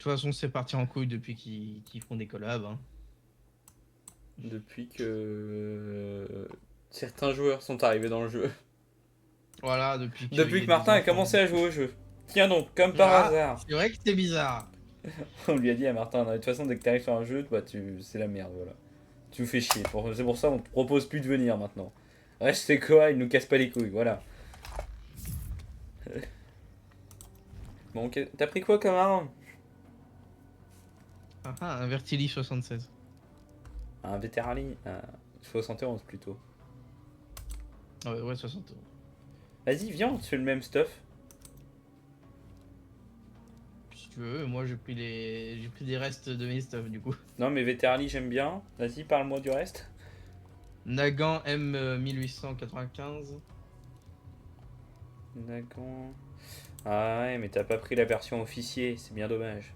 façon, c'est parti en couille depuis qu'ils font des collabs. Hein. Depuis que certains joueurs sont arrivés dans le jeu. Voilà, depuis qu'il Depuis y que a des Martin a enfants. commencé à jouer au jeu. Tiens donc, comme par Ah, hasard. c'est vrai que c'est bizarre. On lui a dit à Martin, de toute façon, dès que t'arrives sur un jeu, bah, c'est la merde, voilà. Tu nous fais chier. C'est pour ça qu'on te propose plus de venir maintenant. Reste c'est quoi, il nous casse pas les couilles, voilà. Bon, ok. T'as pris quoi comme arme? Un Vertili 76. Un Veterali 71 plutôt. Ah ouais, 60 euros. Vas-y, viens, on te fait le même stuff. Si tu veux, moi j'ai pris des restes de mes stuff du coup. Non, mais Veterali, j'aime bien. Vas-y, parle-moi du reste. Nagant M1895. D'accord. Ah ouais, mais t'as pas pris la version officier, c'est bien dommage.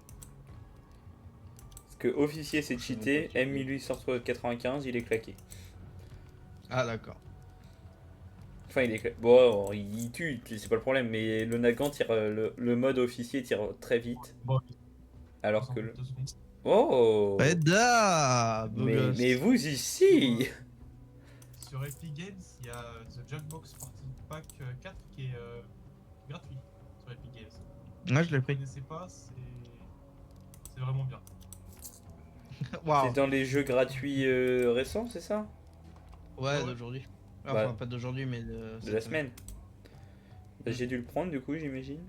Parce que officier c'est Je sais même pas cheaté, qui est. M1895 il est claqué. Ah d'accord. Enfin il est claqué. Bon, il tue, c'est pas le problème, mais le Nagant tire, le mode officier tire très vite. Bon, Alors en que fait, le... 2 secondes. Oh Reda, beau mais gosse. vous ici Sur Epic Games, il y a The Jackbox Party Pack 4 qui est gratuit sur Epic Games. Ouais, je Si l'ai vous ne pris. connaissez pas, c'est vraiment bien. C'est Waouh. dans les jeux gratuits récents, c'est ça? Ouais, Ouais. d'aujourd'hui. Bah, Enfin, pas d'aujourd'hui, mais de de la cette semaine. semaine. Bah, j'ai dû le prendre du coup, j'imagine.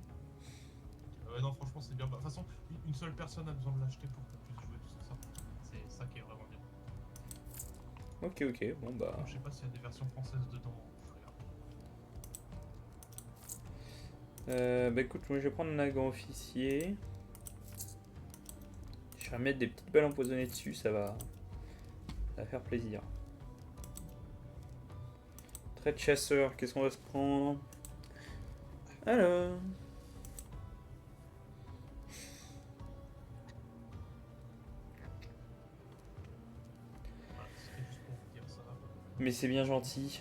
Non, franchement, c'est bien. Bah, de toute façon, une seule personne a besoin de l'acheter pour qu'on puisse jouer tout ça. C'est ça qui est vraiment bien. Ok, bon bah... Donc, je sais pas s'il y a des versions françaises dedans. Bah écoute, moi je vais prendre un Nagant officier. Je vais mettre des petites balles empoisonnées dessus, ça va faire plaisir. Trait de chasseur, qu'est-ce qu'on va se prendre? Alors... Voilà, c'était juste pour vous dire ça. Mais c'est bien gentil.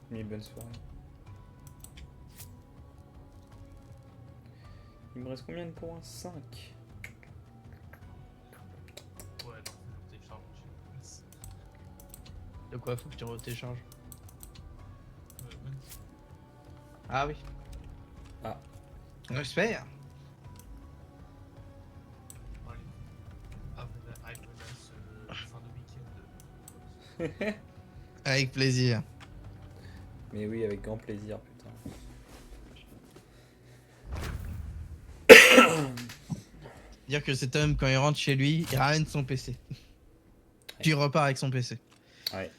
Mais bonne soirée. Il me reste combien de points? 5. Ouais, non, faut que je télécharge. De quoi faut que tu retélécharges? Même Ah oui. Ah. J'espère. Allez. Avec fin de week-end. Avec plaisir. Mais oui, avec grand plaisir, putain. Dire que cet homme, quand il rentre chez lui, il ramène son PC. Puis il repart avec son PC. Ouais,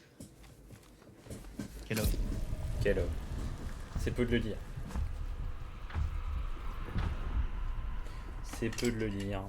Quel homme. quel homme. C'est peu de le dire. C'est peu de le dire.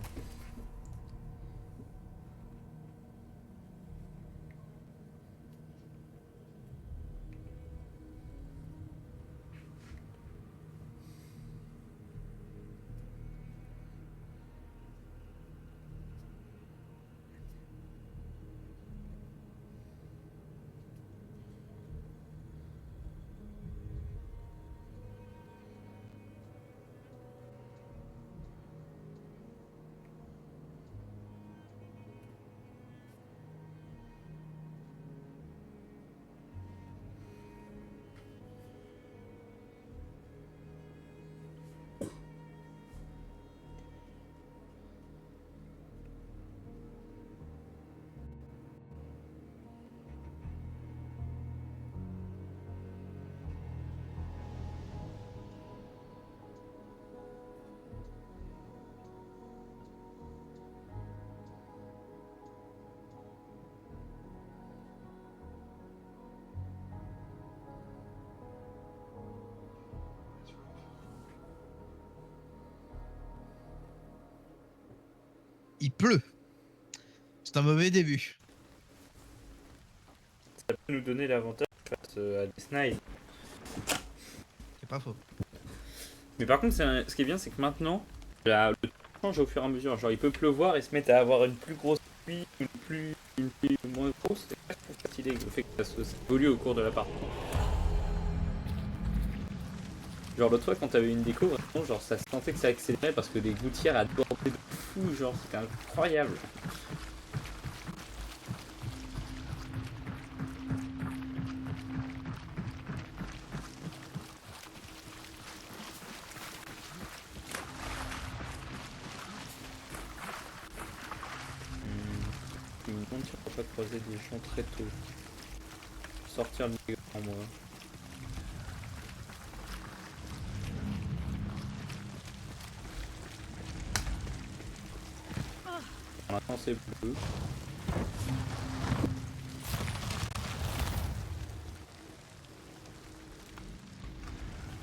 Il pleut. C'est un mauvais début. Ça peut nous donner l'avantage face à des snipes. C'est pas faux. Mais par contre, ce qui est bien, c'est que maintenant, le temps change au fur et à mesure. Genre, il peut pleuvoir et se mettre à avoir une plus grosse pluie, une pluie moins grosse. C'est pas trop fatigué le fait que ça évolue au cours de la partie. Genre l'autre fois quand t'avais une déco, vraiment, genre ça se sentait que ça accélérait parce que des gouttières à déborder de fou, genre c'était incroyable. Je me demande si on va pas croiser des champs très tôt. Sortir le négo en moi. Maintenant c'est bleu.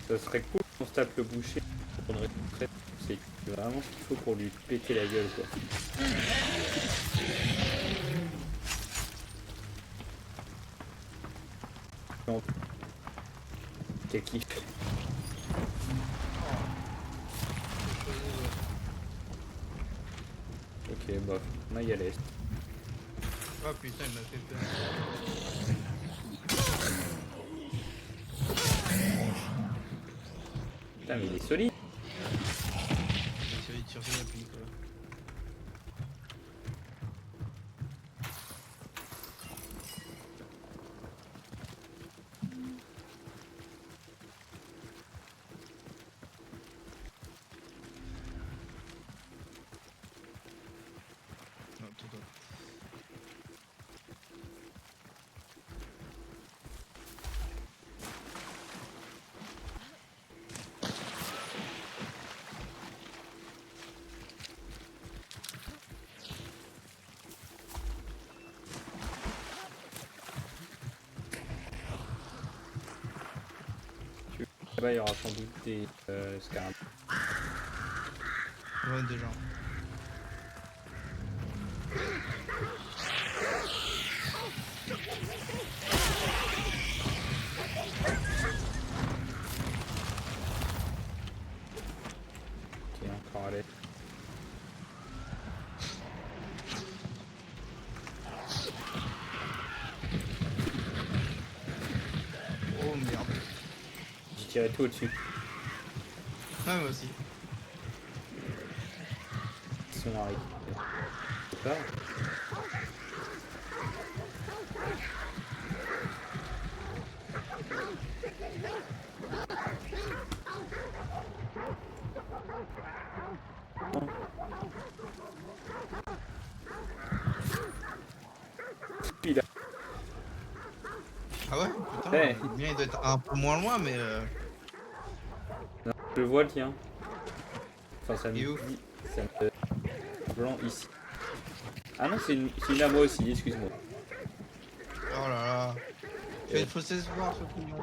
Ça serait cool qu'on se tape le boucher pour une retraite. C'est vraiment ce qu'il faut pour lui péter la gueule quoi. Non. Quel kiff. Ok, bof, on va y aller. Oh putain, il m'a fait peur. Putain, mais il est solide. J'ai essayé de tirer la pluie, quoi. Non, tout droit. Là-bas, il y aura sans doute des scarabées. Ouais, déjà. Ok, encore à l'aide. Oh merde. J'ai tiré tout au-dessus. Ah, moi aussi. Ils sont arrivés. C'est pas. Puis là. Ah ouais? Putain, Ouais. le mien il doit être un peu moins loin, mais Non, je le vois le tien. Enfin, ça me Il est où? dit. Ça me. Blanc ici. Ah non, c'est une à moi aussi, excuse-moi. oh là là. Fais une fausse espoir, ce couillon.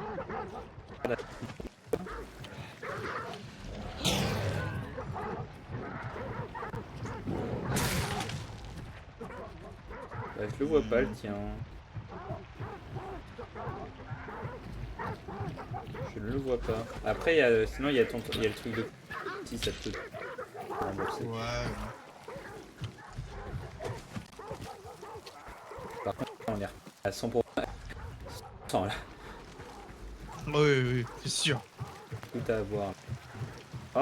Bah, je le vois pas le tien. Je ne le vois pas. Après, sinon, il y a le truc de. Si ça peut rembourser. Ouais. Par contre, on est à 100%. Là, Oui, oui, oui, c'est sûr. tout à avoir. Oh!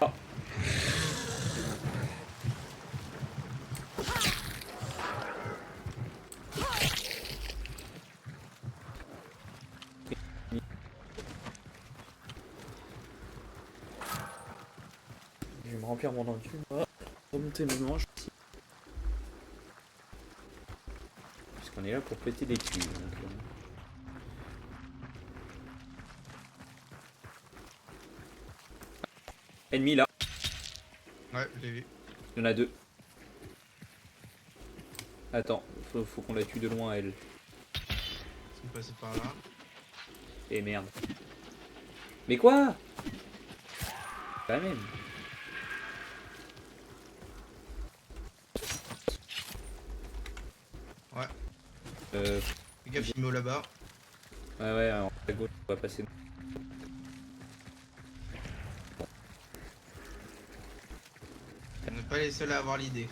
Je vais me remplir mon enduit. Remonter mes manches. Puisqu'on est là pour péter des culs. Donc, Ennemi là. Ouais, j'ai vu. Il y en a deux. Attends, faut qu'on la tue de loin elle. Ils sont passés par là. Et merde. Mais quoi? Quand même. Ouais. Euh, Fais gaffe, il met là-bas. ouais, en à gauche, on va passer. On n'est pas les seuls à avoir l'idée.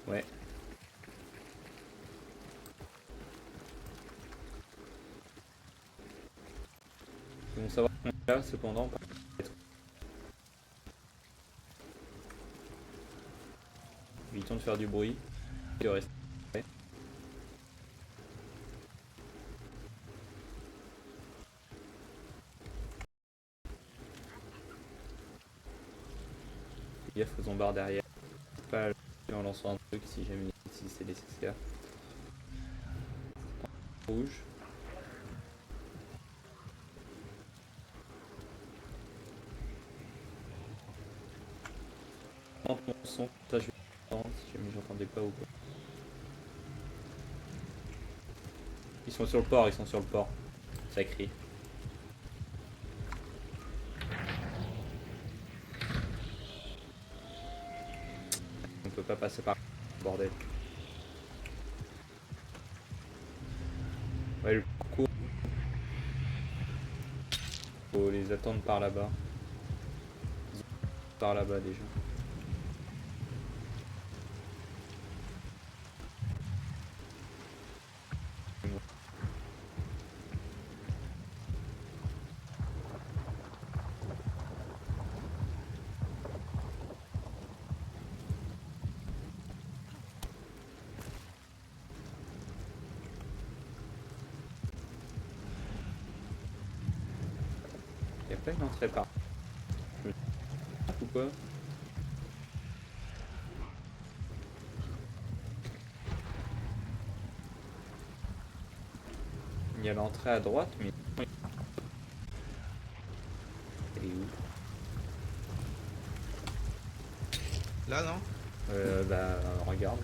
Ouais. Ils vont savoir qu'on Là, cependant, évitons de faire du bruit. Et de rester. Fais gaffe aux zombards derrière. Pas en lançant un truc si jamais si c'est nécessaire. Rouge. En mon son, ça je vais entendre si jamais j'entendais pas ou quoi. Ils sont sur le port, ils sont sur le port. Ça crie. On peut pas passer par bordel. Ouais, le parcours. Faut les attendre par là-bas. Par là-bas déjà. Il y a pas une entrée par. Je me trompe ou quoi? Il y a l'entrée à droite, mais. Elle est où? Là, non? Bah, regarde.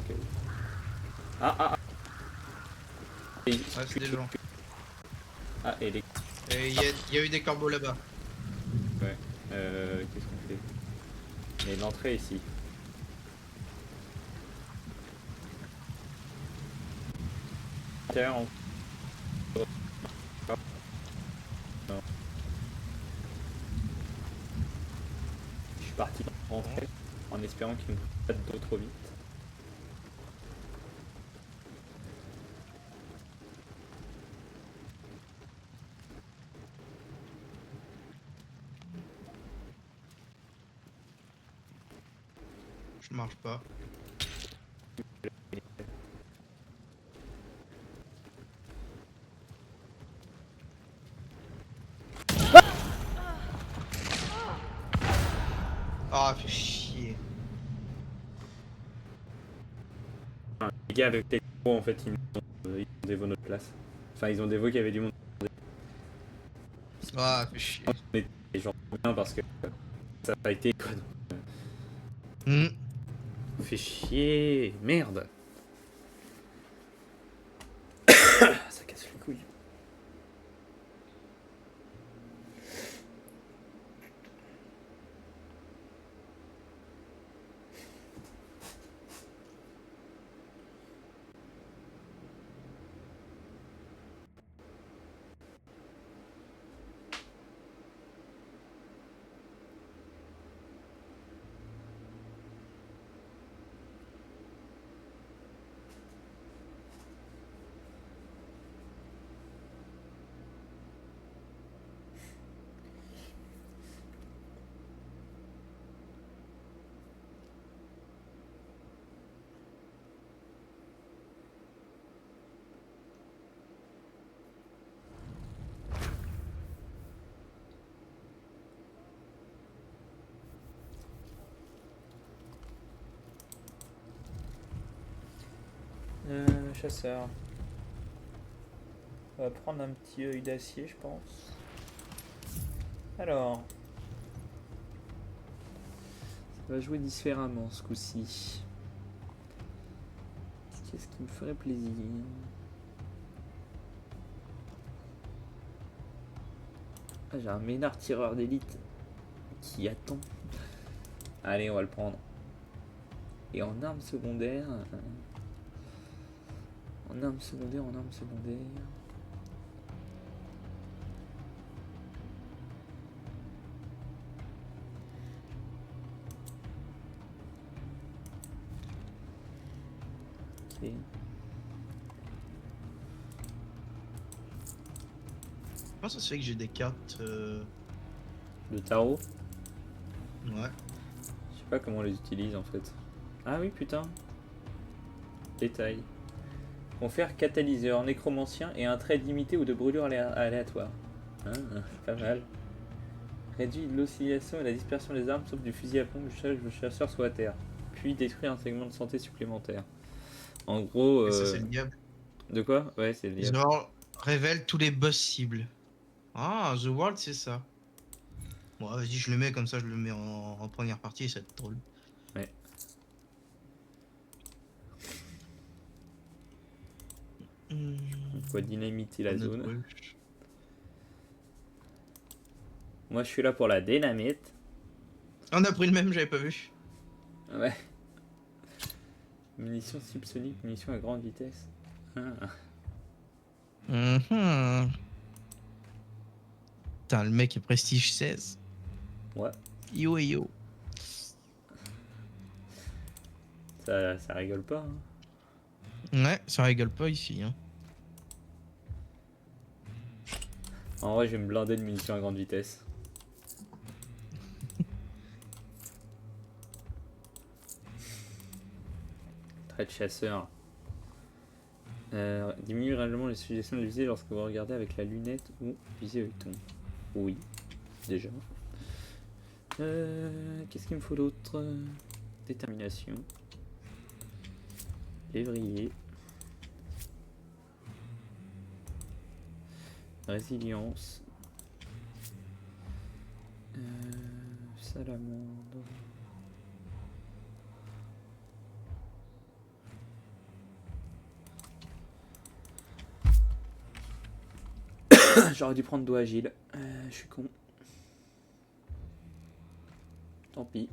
Ah, ah, ah! Et- Ouais, c'est des gens. Ah, et les. Et il y a eu des corbeaux là-bas. Ouais. Qu'est-ce qu'on fait? Mais l'entrée est ici. Intérieur, on. Non. Je suis parti rentrer en espérant qu'il ne me pas d'eau trop vite. Je marche pas. Ah, fait chier. Les gars avec les veaux, en fait, ils ont des veaux notre place. Enfin, ils ont des veaux qui avaient du monde. Ah, fait chier. Et j'en reviens parce que ça n'a pas été quoi. Hmm. Fait chier, merde. Ça casse les couilles. Chasseur. On va prendre un petit œil d'acier, je pense. Alors. Ça va jouer différemment ce coup-ci. Qu'est-ce qui me ferait plaisir? Ah, j'ai un Ménard tireur d'élite qui attend. Allez, on va le prendre. Et en arme secondaire. En arme secondaire. Ok. Comment ça se fait que j'ai des cartes de tarot. Ouais. Je sais pas comment on les utilise en fait. Ah oui, putain. Détail. Confère catalyseur, nécromancien et un trait limité ou de brûlure aléatoire. Ah, pas mal. Réduit l'oscillation et la dispersion des armes sauf du fusil à pompe jusqu'à ce que le chasseur soit à terre. Puis détruit un segment de santé supplémentaire. En gros. Et ça, c'est le diable. De quoi? Ouais, c'est le diable. Genre, révèle tous les boss cibles. Ah, The World, c'est ça. Bon, vas-y, je le mets comme ça, je le mets en première partie, ça va être drôle. Ouais. On va dynamiter la Notre zone. rush. Moi je suis là pour la dynamite. On a pris le même, j'avais pas vu. Ouais. Munitions subsoniques, munitions à grande vitesse. Ah. Mhm. Putain, le mec est prestige 16. Ouais, Yo et yo. ça rigole pas. Hein. Ouais, ça rigole pas ici. Hein. En vrai, je vais me blinder de munitions à grande vitesse. Trait de chasseur. Diminue réellement les suggestions de visée lorsque vous regardez avec la lunette ou visez avec ton. Oui, déjà. Qu'est-ce qu'il me faut d'autre? Détermination. Février. Résilience. Salamandre. J'aurais dû prendre doigt agile. Je suis con. Tant pis.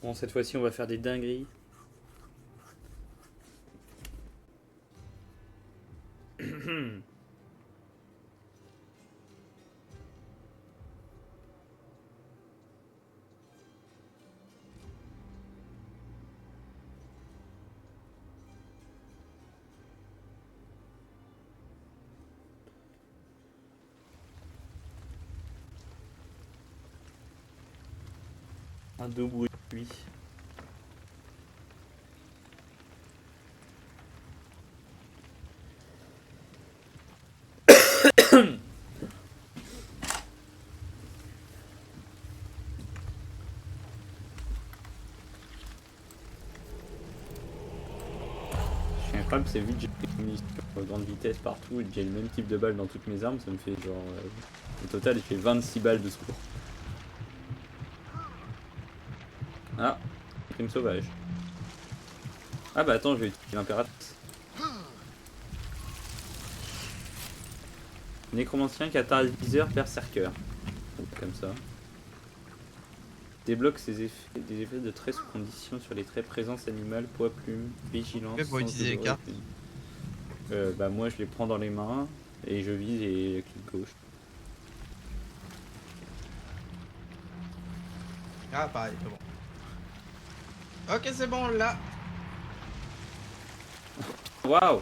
Bon, cette fois-ci, on va faire des dingueries. Un deux bruit. Je suis incroyable, c'est vu que j'ai des munitions à grande vitesse partout et que j'ai le même type de balle dans toutes mes armes, ça me fait genre. Au total, il fait 26 balles de secours. Ah, crime sauvage. Ah bah attends, je vais utiliser l'impératrice. Nécromancien, catalyseur, berserker. Comme ça. Débloque des effets de traits sous condition sur les traits présence animale, poids, plume, vigilance. Pour utiliser les cartes. Bah moi je les prends dans les mains et je vise et clic gauche. Ah, pareil, c'est bon. Ok, c'est bon, là. Waouh.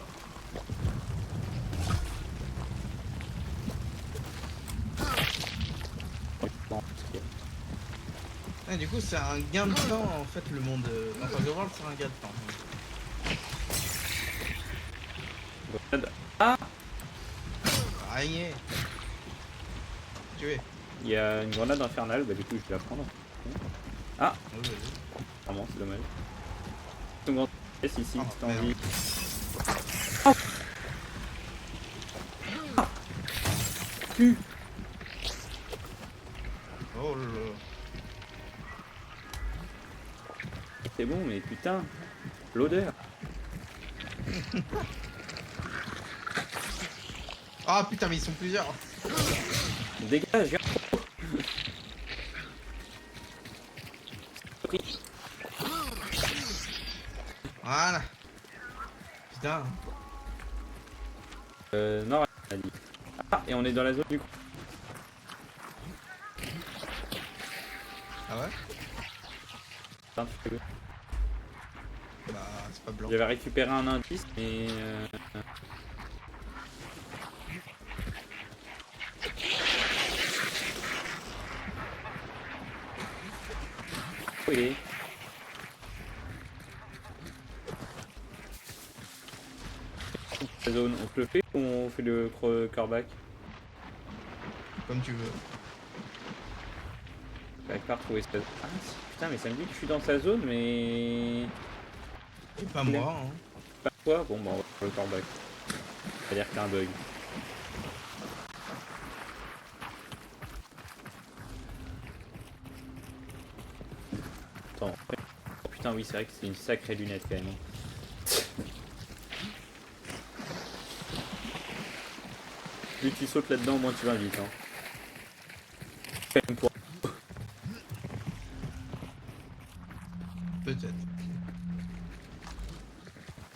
Ah, du coup, c'est un gain de temps, en fait, le monde... Enfin, The World, c'est un gain de temps. Ah, Araignée. Tué. il y a une grenade infernale, bah du coup je vais la prendre. Ah, Oui, vas-y. vraiment c'est dommage. Une grande pièce ici, Oh, t'as merde. envie. Oh là là. C'est bon, mais putain, l'odeur. Ah putain, mais ils sont plusieurs. Dégage, viens. Voilà. Putain. Non, elle a dit. Ah, et on est dans la zone du coup. Ah ouais? Putain, tu fais- Bah, c'est pas blanc. J'avais récupéré un indice, mais où il est? La zone, on se le fait ou on fait le coreback? Comme tu veux. J'arrive pas à retrouver cette... Ah si, putain, mais ça me dit que je suis dans sa zone, mais... Et pas moi, hein. Pas toi? Bon, bah on va faire le coreback. Ça a l'air qu'il y a un bug. Attends. Oh, putain, oui, c'est vrai que c'est une sacrée lunette quand même. Plus tu sautes là-dedans, moins tu vas vite. Hein. Quand même pour Peut-être.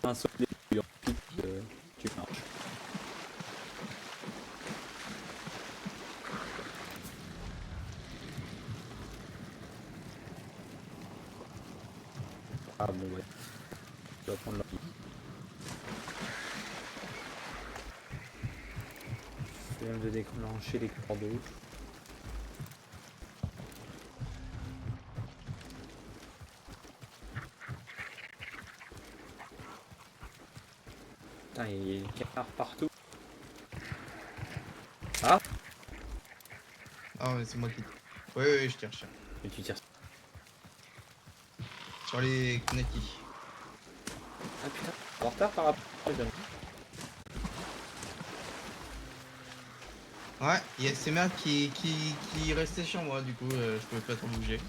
un saut de début, ensuite tu marches. Ah bon, ouais. Je vais prendre la vie. Je viens de déclencher les cordeaux. Putain, il y a des canards partout. Ah, Ah ouais, c'est moi qui... Oui, oui, je tire, je tire. et tu tires. Sur les Knacky. Ah putain, en retard par rapport aux hommes. Ouais, il y a ces merdes qui restaient sur moi, du coup, je pouvais pas trop bouger.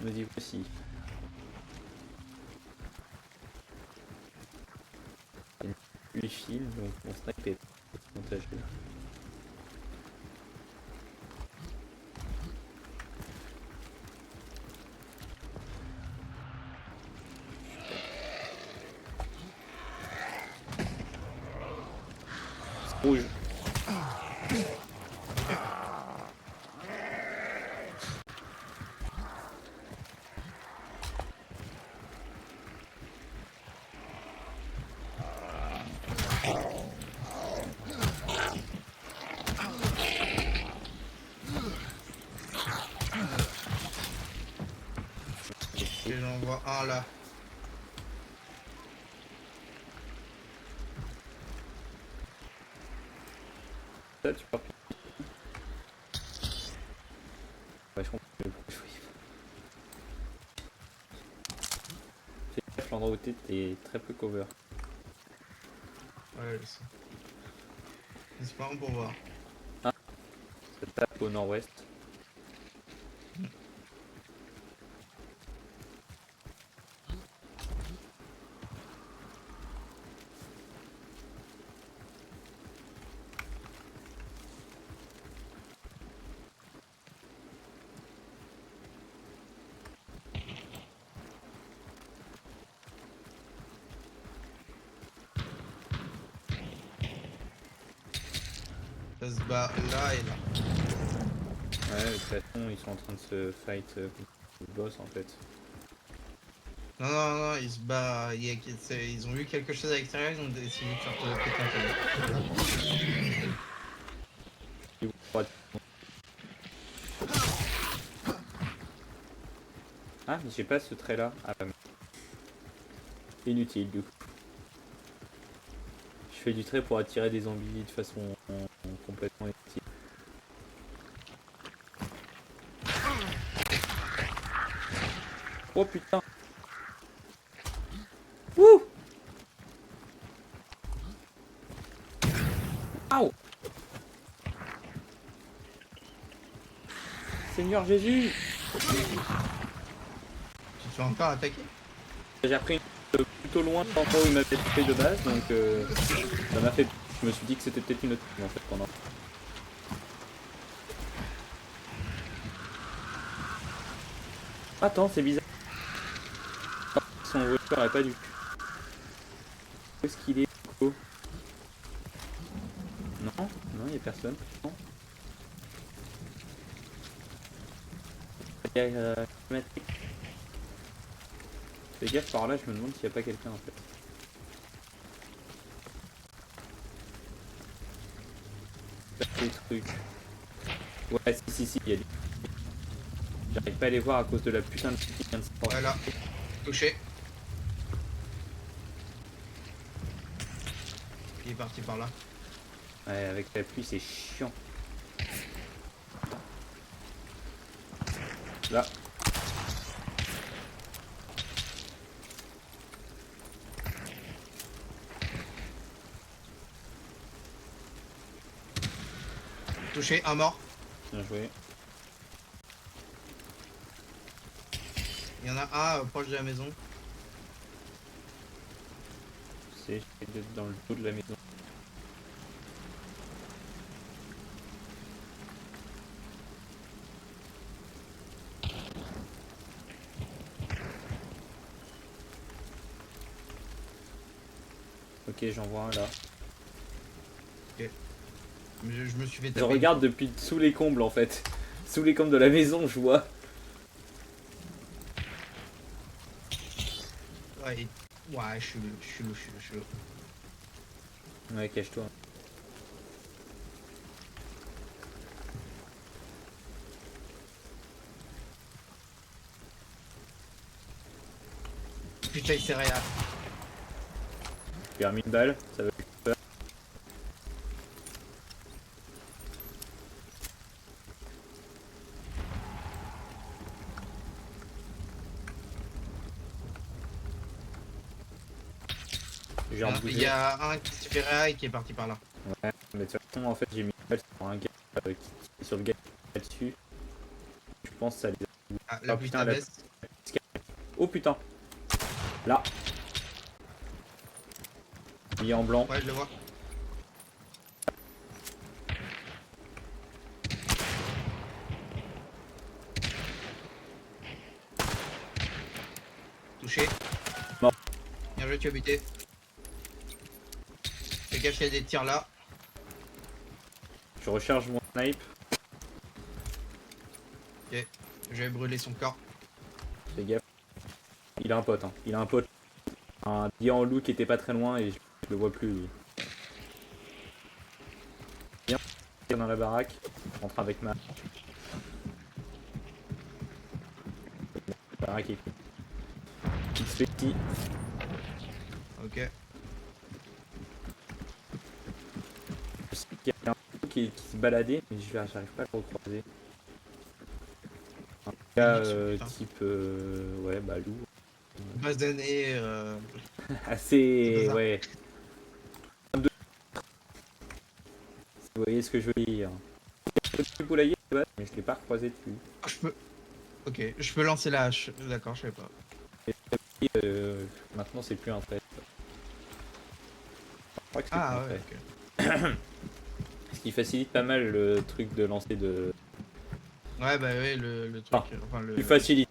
Me dis aussi. Les fils, donc mon snipe est montagé. Rouge. Et j'en vois un là. Ça, tu pars. Ouais, je comprends. Fais gaffe, l'endroit où t'es très peu cover. Ouais, je sais. Espérons pour voir. Ça tape au nord-ouest. Ça se bat là et là. Ouais, de toute façon, ils sont en train de se fight contre le boss en fait. Non, non, non, ils se battent. Ils ont vu quelque chose à l'extérieur, ils ont décidé de faire péter un câble. Ils vont droite. Ah, mais j'ai pas ce trait là. Ah, inutile du coup. Je fais du trait pour attirer des zombies de façon complètement inutile. Oh putain. Wouh. Aouh. Seigneur Jésus. Tu te fais encore attaquer? J'ai repris plutôt loin de l'endroit où il m'avait fait de base, donc ça m'a fait... Je me suis dit que c'était peut-être une autre team en fait pendant... Attends, c'est bizarre. Son voiture est pas du tout. Où est-ce qu'il est, Coco? Non, non, il y a personne. Non. Il y a fais gaffe par là, je me demande s'il n'y a pas quelqu'un en fait. Des trucs. Ouais, si, il y a des... J'arrive pas à les voir à cause de la putain de... Voilà. Touché. Il est parti par là. Ouais, avec la pluie, c'est chiant. Là. Touché, un mort. Bien joué. Il y en a un proche de la maison. C'est d'être dans le dos de la maison. Ok, j'en vois un là. Je me suis fait taper. Je regarde depuis sous les combles en fait. Sous les combles de la maison, je vois. Ouais, ouais, je suis low. Ouais, cache-toi. Putain, il s'est rien. J'ai remis une balle, ça veut peur. J'ai Il rebougé. y a un qui s'est fait réa et qui est parti par là. Ouais, mais de toute façon, en fait, j'ai mis une balle sur un gars qui est sur le gars là-dessus. Je pense que ça les a... Ah, la Oh pluie putain, la... t'abaisse. Oh putain. Là. Il est en blanc. Ouais, je le vois. Touché. Mort. Bien joué, tu as buté. Fais gaffe, il y a des tirs là. Je recharge mon snipe. Ok. Je vais brûler son corps. Fais gaffe. Il a un pote, hein. Il a un pote. Un diamant en loup qui était pas très loin et je le vois plus lui. Viens, dans la baraque. Je rentre avec ma baraque et XP. Ok. Je sais qu'il y a un loup qui se baladait, mais j'arrive pas à le recroiser. Un gars putain. type ouais bah loup. Base d'année. Assez C'est pas ça. ouais. 22 voyez ce que je veux dire. Du poulailler, mais je l'ai pas recroisé depuis. Ah, je peux. Ok, je peux lancer la hache. D'accord, je savais pas. Et, maintenant, c'est plus un trait. Je crois que c'est plus un Ah ouais, trait. ok. Ce qui facilite pas mal le truc de lancer de. Ouais, bah ouais, le truc. Ah, Enfin, le. plus facilite.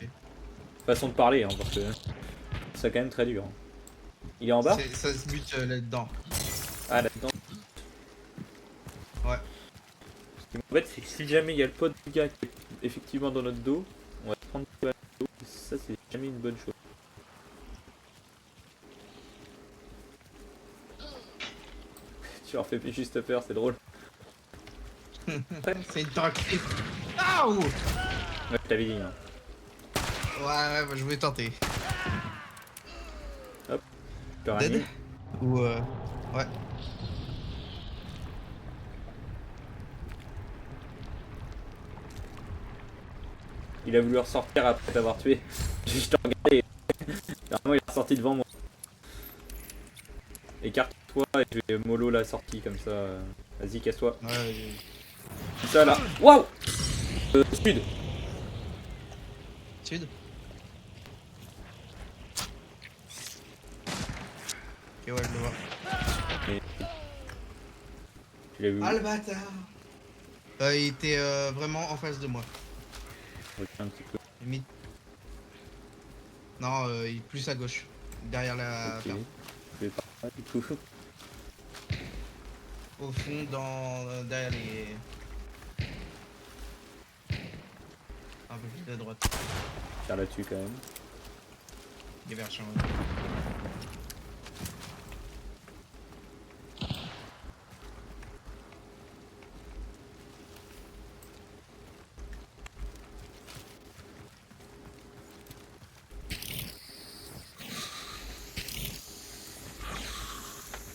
Façon de parler, hein, parce que c'est quand même très dur. Il est en bas? Ça se bute là-dedans. Ah, là-dedans. Ouais. Ce qui m'embête, c'est que si jamais il y a le pote du gars qui est effectivement dans notre dos, on va se prendre des balles dans le dos, et ça, c'est jamais une bonne chose. Tu leur fais juste peur, c'est drôle. C'est une tactique. Ah ouh. Ouais, je t'avais dit. Hein. Ouais, bah, je vais tenter. Tu peux Dead ramener. Ou ouais. Il a voulu ressortir après t'avoir tué. Je t'ai regardé et normalement il est ressorti devant moi. Écarte-toi et je vais mollo la sortie comme ça. Vas-y, casse-toi. Ouais. Ça là. Waouh. Sud. Sud. Ok, ouais, je le vois. Et... Tu l'as vu où? Ah le bâtard. Il était vraiment en face de moi. Ok, un petit peu. Limite. Non, il est plus à gauche. Derrière la Ok. ferme. Je vais pas du coup. Au fond, derrière les. Un peu plus à droite. Faire là-dessus quand même. Des versions.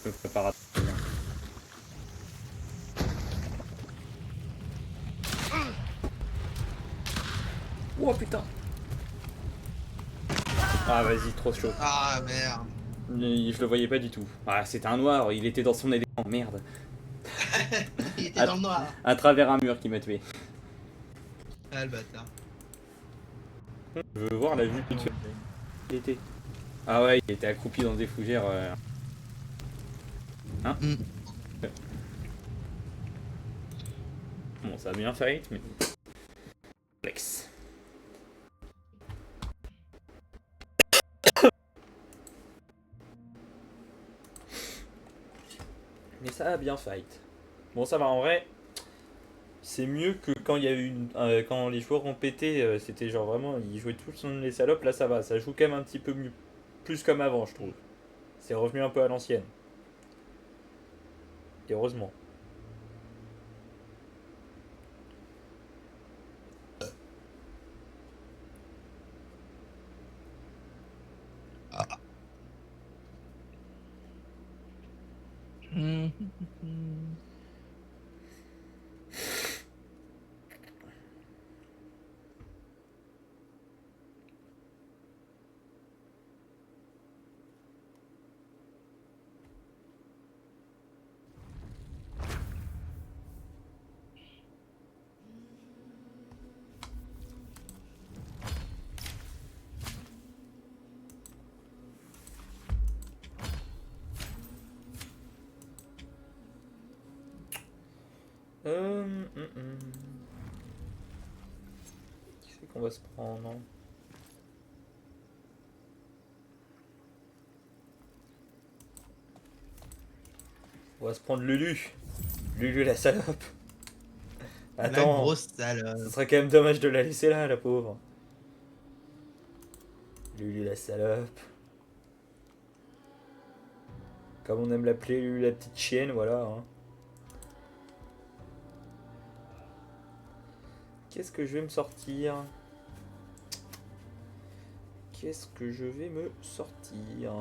Je me prépare à bien. Oh putain. Ah vas-y, trop chaud. Ah merde. Je le voyais pas du tout. Ah, c'était un noir, il était dans son élément. Merde. Il était dans le noir. À travers un mur qui m'a tué. Ah le bâtard. Je veux voir la vue que tu as. Il était. Ah ouais, il était accroupi dans des fougères. Hein? Bon, ça a bien fight, mais. Complexe. Mais ça a bien fight. Bon, ça va en vrai. C'est mieux que quand il y a eu quand les joueurs ont pété, c'était genre vraiment ils jouaient tous les salopes. Là, ça va, ça joue quand même un petit peu mieux, plus comme avant, je trouve. C'est revenu un peu à l'ancienne. Et heureusement. Qui c'est qu'on va se prendre? On va se prendre Lulu. Lulu la salope. La Attends, grosse ce salope. serait quand même dommage de la laisser là, la pauvre. Lulu la salope. Comme on aime l'appeler, Lulu la petite chienne, voilà. Hein. Qu'est-ce que je vais me sortir? Qu'est-ce que je vais me sortir?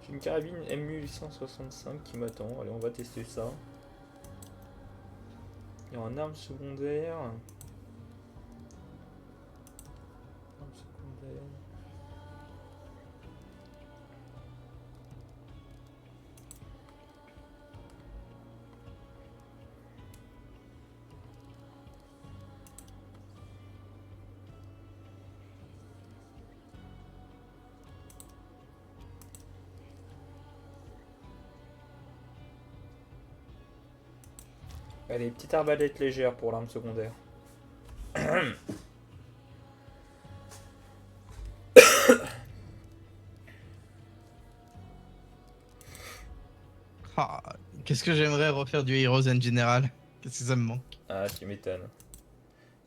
J'ai une carabine MU865 qui m'attend. Allez, on va tester ça. Il y a un arme secondaire. Arme secondaire. Allez, petite arbalète légère pour l'arme secondaire. Ah, qu'est-ce que j'aimerais refaire du Heroes en général. Qu'est-ce que ça me manque. Ah, tu m'étonnes.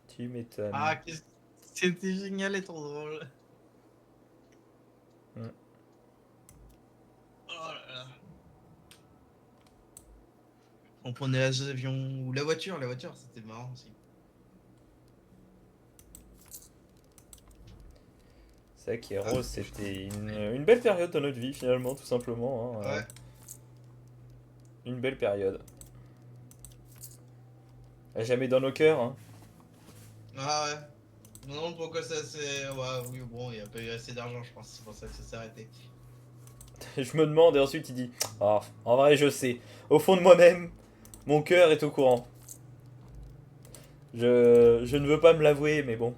Tu m'étonnes. Ah, c'était génial et trop drôle. Mm. Oh là là. On prenait l'avion ou la voiture c'était marrant aussi. C'est vrai qu'Heroes, c'était une belle période dans notre vie, finalement, tout simplement. Hein. Ouais. Une belle période. À jamais dans nos cœurs. Hein. Ah ouais. Je me demande pourquoi ça s'est... Ouais, oui, bon, il n'y a pas eu assez d'argent, je pense. C'est pour ça que ça s'est arrêté. Je me demande, et ensuite il dit ah, en vrai, je sais. Au fond de moi-même, mon cœur est au courant. Je ne veux pas me l'avouer, mais bon.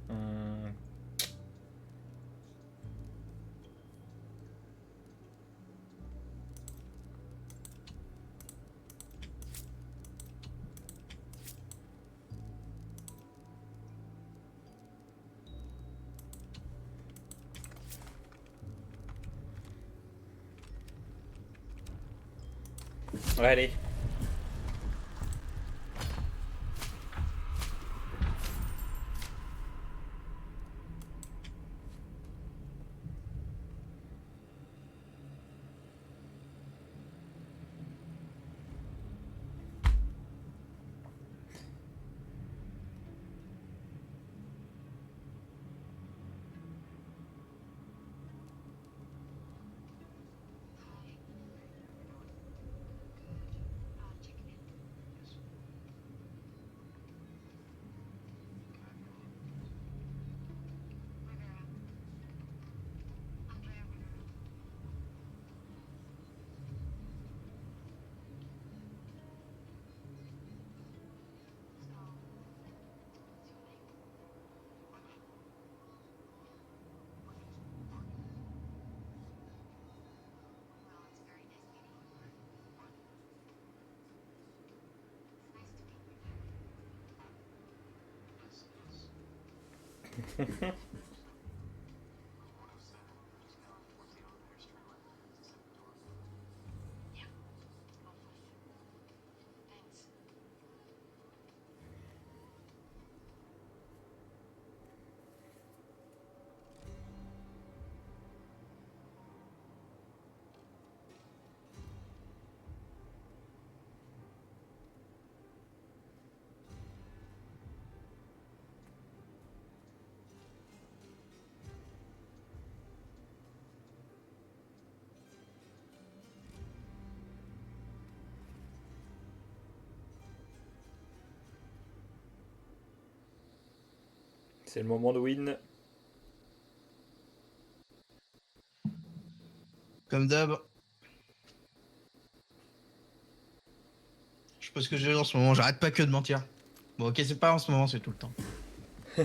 Hum, Allez. C'est le moment de win. Comme d'hab. Je sais pas ce que j'ai en ce moment, j'arrête pas que de mentir. Bon, ok, c'est pas en ce moment, c'est tout le temps. Oh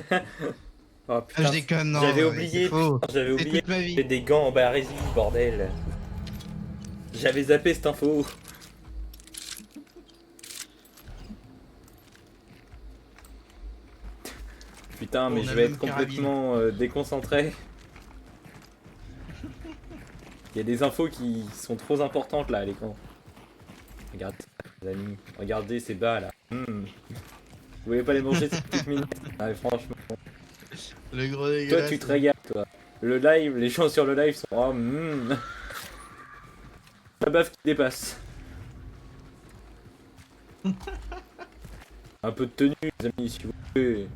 Ah, putain, je déconne, non, j'avais mais c'est oublié, faux. putain, j'avais C'est oublié. toute ma vie. J'ai des gants en bas résine, bordel. J'avais zappé cette info. Putain, mais On je a vais même être carabine. complètement déconcentré. Il y a des infos qui sont trop importantes là à l'écran. Regardez, les amis, regardez ces bas là. Vous voulez pas les manger ces petites minutes? Ah, franchement. Le gros Toi, dégueulasse. tu te régales, toi. Le live, les gens sur le live sont. Oh, la baffe qui dépasse. Un peu de tenue, les amis, si vous voulez.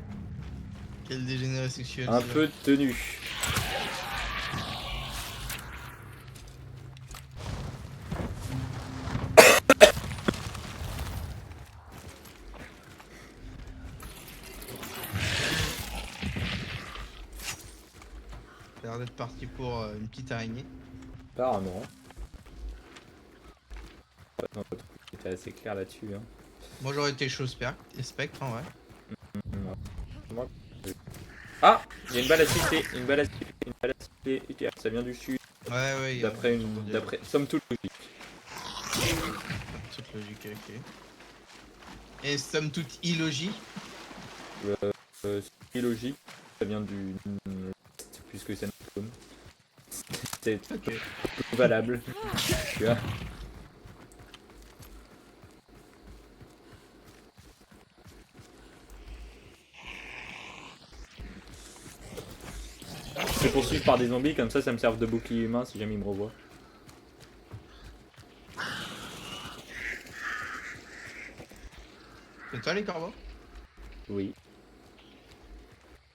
Quel dégénéré sexuel. Un celui-là. peu de tenue. T'as l'air d'être parti pour une petite araignée. Apparemment. Non, c'était assez clair là-dessus. Hein. Moi j'aurais été chaud spectre en vrai. Moi- Ah, il y a une balle à siffler, une balle à siffler, une balle à siffler. Ça vient du sud. Ouais, D'après j'ai entendu. d'après, somme toute logique. Toute logique, ok. Et somme toute illogique. C'est logique. Ça vient du. Je sais plus ce que c'est. C'est Ok. peu valable. Tu vois. Je suis poursuivi par des zombies, comme ça me sert de bouclier humain si jamais ils me revoient. C'est toi les corbeaux? Oui,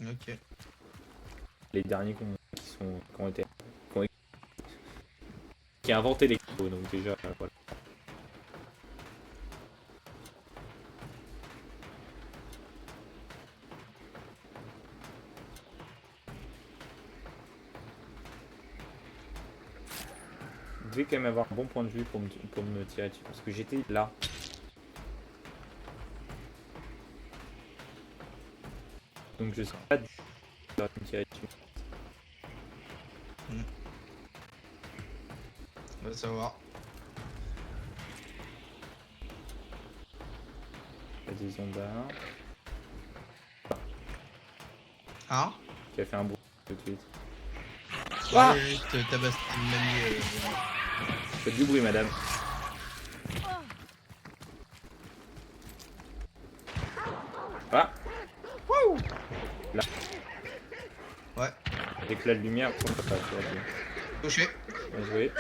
Ok. les derniers qui ont été. Qui a inventé les combos, donc déjà, voilà. Il devait quand même avoir un bon point de vue pour me tirer dessus, parce que j'étais là. Donc je sais pas du tout me tirer dessus. On va savoir. Il y a des zombards. Ah? Qui a fait un bruit tout de suite. Ah juste tabasser une mamie. Faites du bruit, madame. Ah! Là, Ouais. avec la lumière, on peut pas faire. Touché. Bien joué.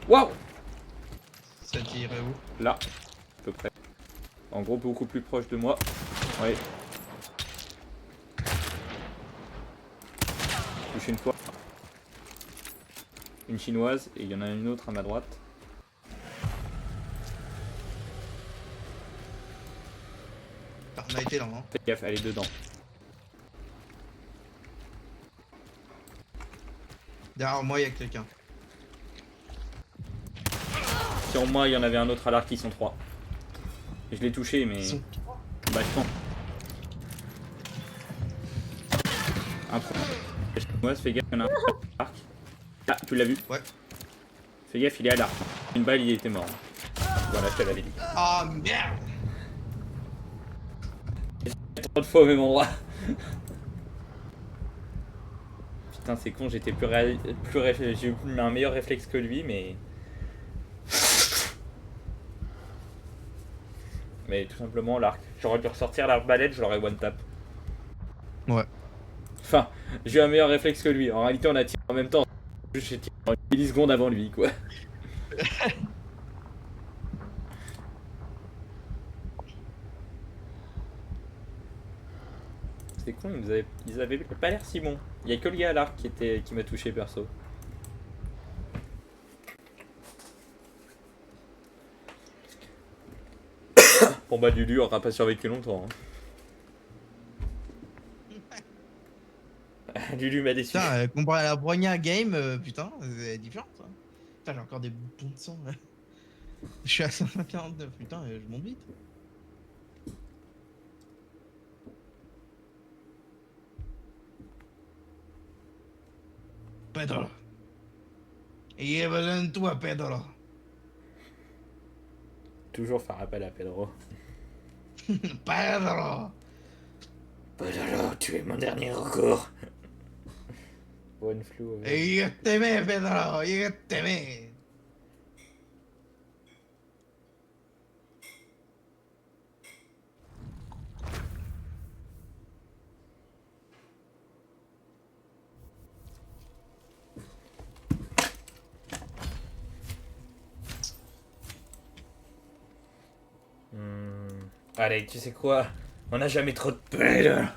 Waouh! Ça tirait où? Là, à peu près. En gros, beaucoup plus proche de moi. Ouais. Touche une fois. Une chinoise, et il y en a une autre à ma droite. Ah, on a été là, hein. Fais gaffe, elle est dedans. Derrière moi, il y a quelqu'un. Sur moi, il y en avait un autre à l'arc, ils sont 3. Je l'ai touché, mais. Ils sont... Bah, je pense. Un pro. La chinoise, fais gaffe, il y en a un à l'arc. Ah, tu l'as vu? Ouais. Fais gaffe, il est à l'arc. Une balle, il était mort. Voilà, je te l'avais dit. Ah merde! Trop de fois au même endroit. Putain, c'est con, j'étais j'ai eu un meilleur réflexe que lui, mais. Mais tout simplement l'arc. J'aurais dû ressortir l'arbalète, je l'aurais one tap. Ouais. Enfin, j'ai eu un meilleur réflexe que lui. En réalité, on a tiré en même temps. J'ai tiré en 10 secondes avant lui, quoi. C'est con, ils avaient pas l'air si bons. Il y a que le gars à l'arc qui m'a touché perso. Bon bah Lulu aura pas survécu longtemps. Hein. Lulu m'a déçu. Putain, comparé à la Brognard Game, putain, c'est différent ça. Putain, j'ai encore des boutons de sang là. Je suis à 549, putain, je monte vite. Pedro. Il a besoin de toi, Pedro. Toujours faire appel à Pedro. Pedro. Pedro, tu es mon dernier recours. One flew over. Yégueteme, Pedro, yégueteme. Allez, tu sais quoi? On n'a jamais trop de peine.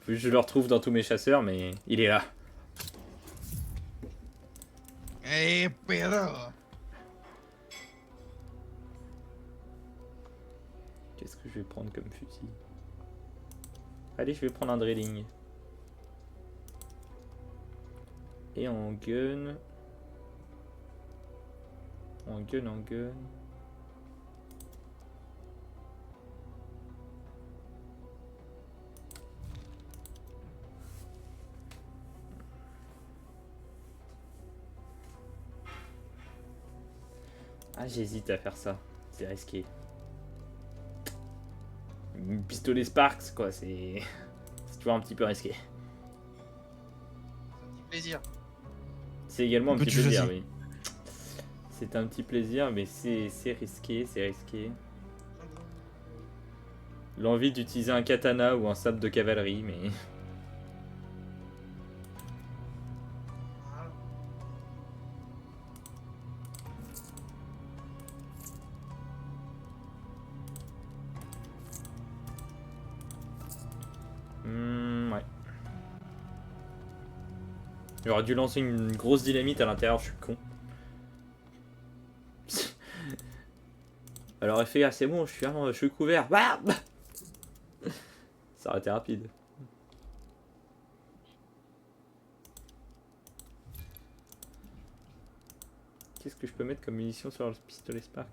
Je le retrouve dans tous mes chasseurs, mais il est là. Hey, Pedro. Qu'est-ce que je vais prendre comme fusil? Allez, je vais prendre un drilling. Et en gun. En gun. Ah, j'hésite à faire ça. C'est risqué. Pistolet Sparks, quoi, c'est toujours un petit peu risqué. Un petit plaisir. C'est également un Que petit tu plaisir, choisis. oui. C'est un petit plaisir, mais c'est risqué, L'envie d'utiliser un katana ou un sabre de cavalerie, mais... Ouais. J'aurais dû lancer une grosse dynamite à l'intérieur, je suis con. Alors elle fait, ah c'est bon, je suis couvert. Ah ça aurait été rapide. Qu'est-ce que je peux mettre comme munitions sur le pistolet Spark?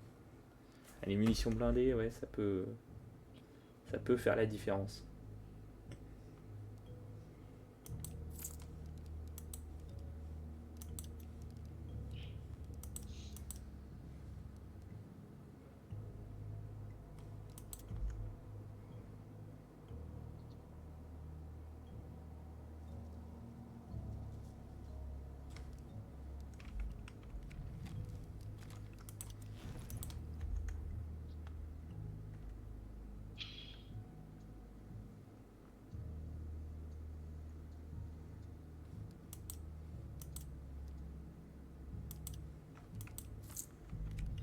Les munitions blindées, ouais, ça peut faire la différence.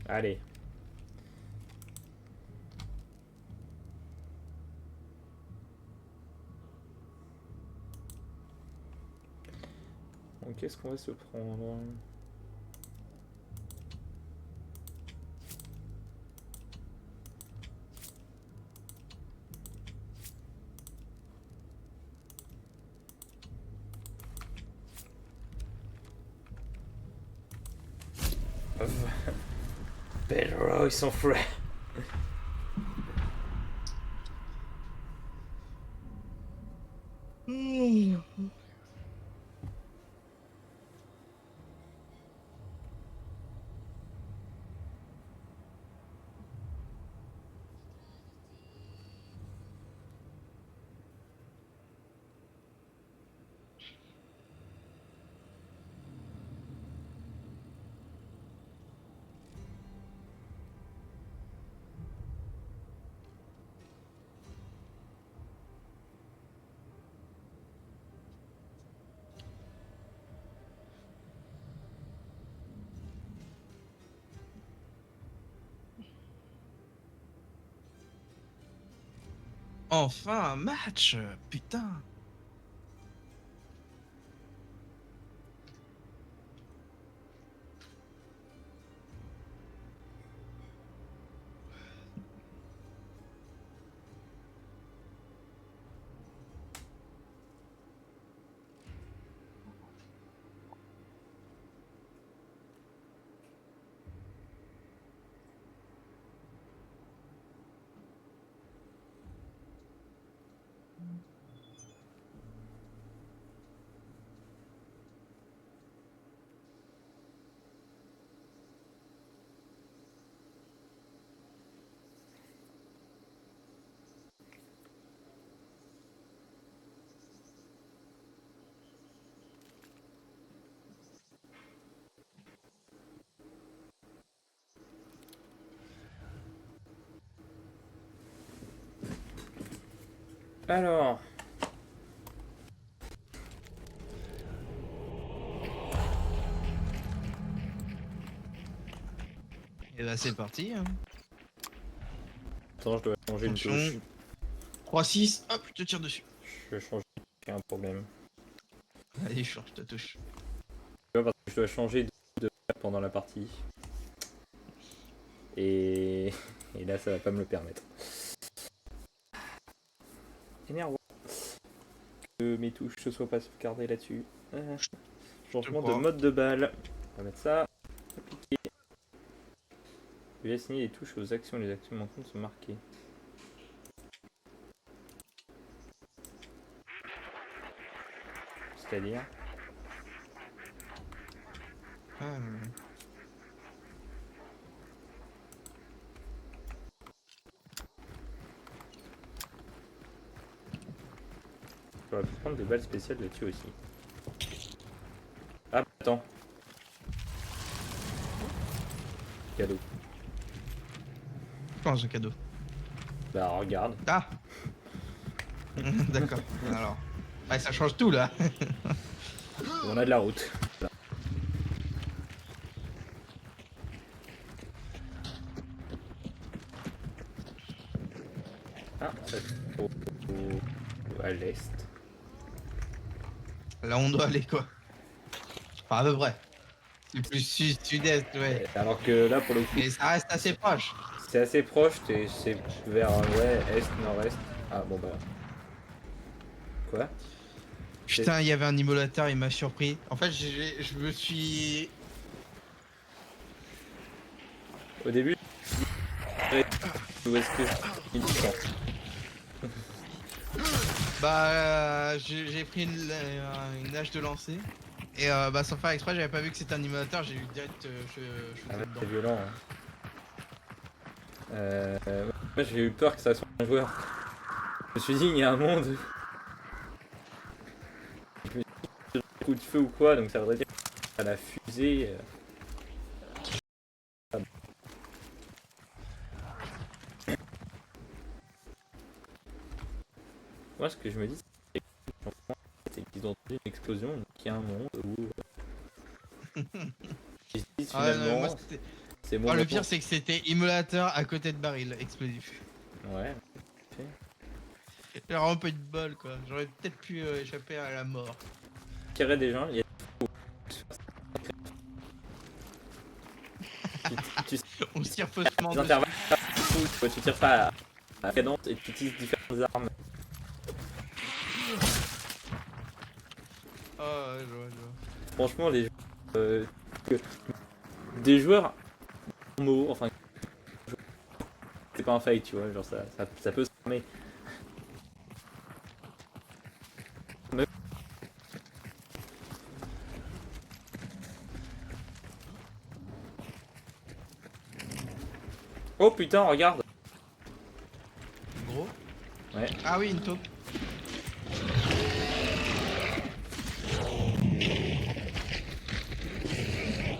Allez. Bon, qu'est-ce qu'on va se prendre? Pedro, ils sont frais. Enfin un match, putain. Alors, Et bah c'est parti. Hein. attends, je dois changer une touche. Attention. 3-6, hop, je te tire dessus. Je change, j'ai un problème. Allez, je change ta touche. Tu vois, parce que je dois changer de pendant la partie. Et là, ça va pas me le permettre. Énervant. Que mes touches ne soient pas sauvegardées là-dessus. Changement de mode de balle. On va mettre ça. Appliquer. Je vais assigner les touches aux actions. Les actions manquantes sont marquées. C'est-à-dire Ah, j'aurais pu prendre des balles spéciales là-dessus aussi. Ah, attends. Cadeau. je pense un cadeau. Bah, regarde. Ah. D'accord. Alors. Ouais, ça change tout là. On a de la route. Voilà. Ah, ça à l'est. Là on doit aller quoi. Enfin à peu près. C'est plus sud-est, ouais. Alors que là, pour le coup, Mais ça reste assez proche. c'est assez proche, c'est vers ouais, est, nord-est. Ah bon bah. Quoi? Putain, il y avait un immolateur, il m'a surpris. En fait, je me suis... Au début, où est-ce que il descend? Bah, j'ai pris une hache de lancer. Et bah, sans faire exprès, j'avais pas vu que c'était un immolateur, j'ai eu direct Ah shooté ouais, dedans. c'est violent. Hein. Moi j'ai eu peur que ça soit un joueur. Je me suis dit, il y a un monde. Je me suis dit, un coup de feu ou quoi, donc ça voudrait dire à la fusée. Moi, ce que je me dis, c'est qu'ils ont entendu une explosion, donc il y a un monde où. Ils se disent Ah, non, finalement, moi, c'est bon. le pire, c'est que c'était immolateur à côté de baril explosif. Ouais. J'ai vraiment pas eu de bol, quoi. J'aurais peut-être pu échapper à la mort. Tirer des gens, il y a. Tu On se tire faussement des dessus. intervalles fous, tu tires pas à cadence et tu utilises différentes armes. Oh, ouais, je vois. Franchement, les des joueurs normaux, enfin, c'est pas un fake, tu vois, genre ça peut se former. Oh putain, regarde! Gros. Ouais. Ah oui, une taupe.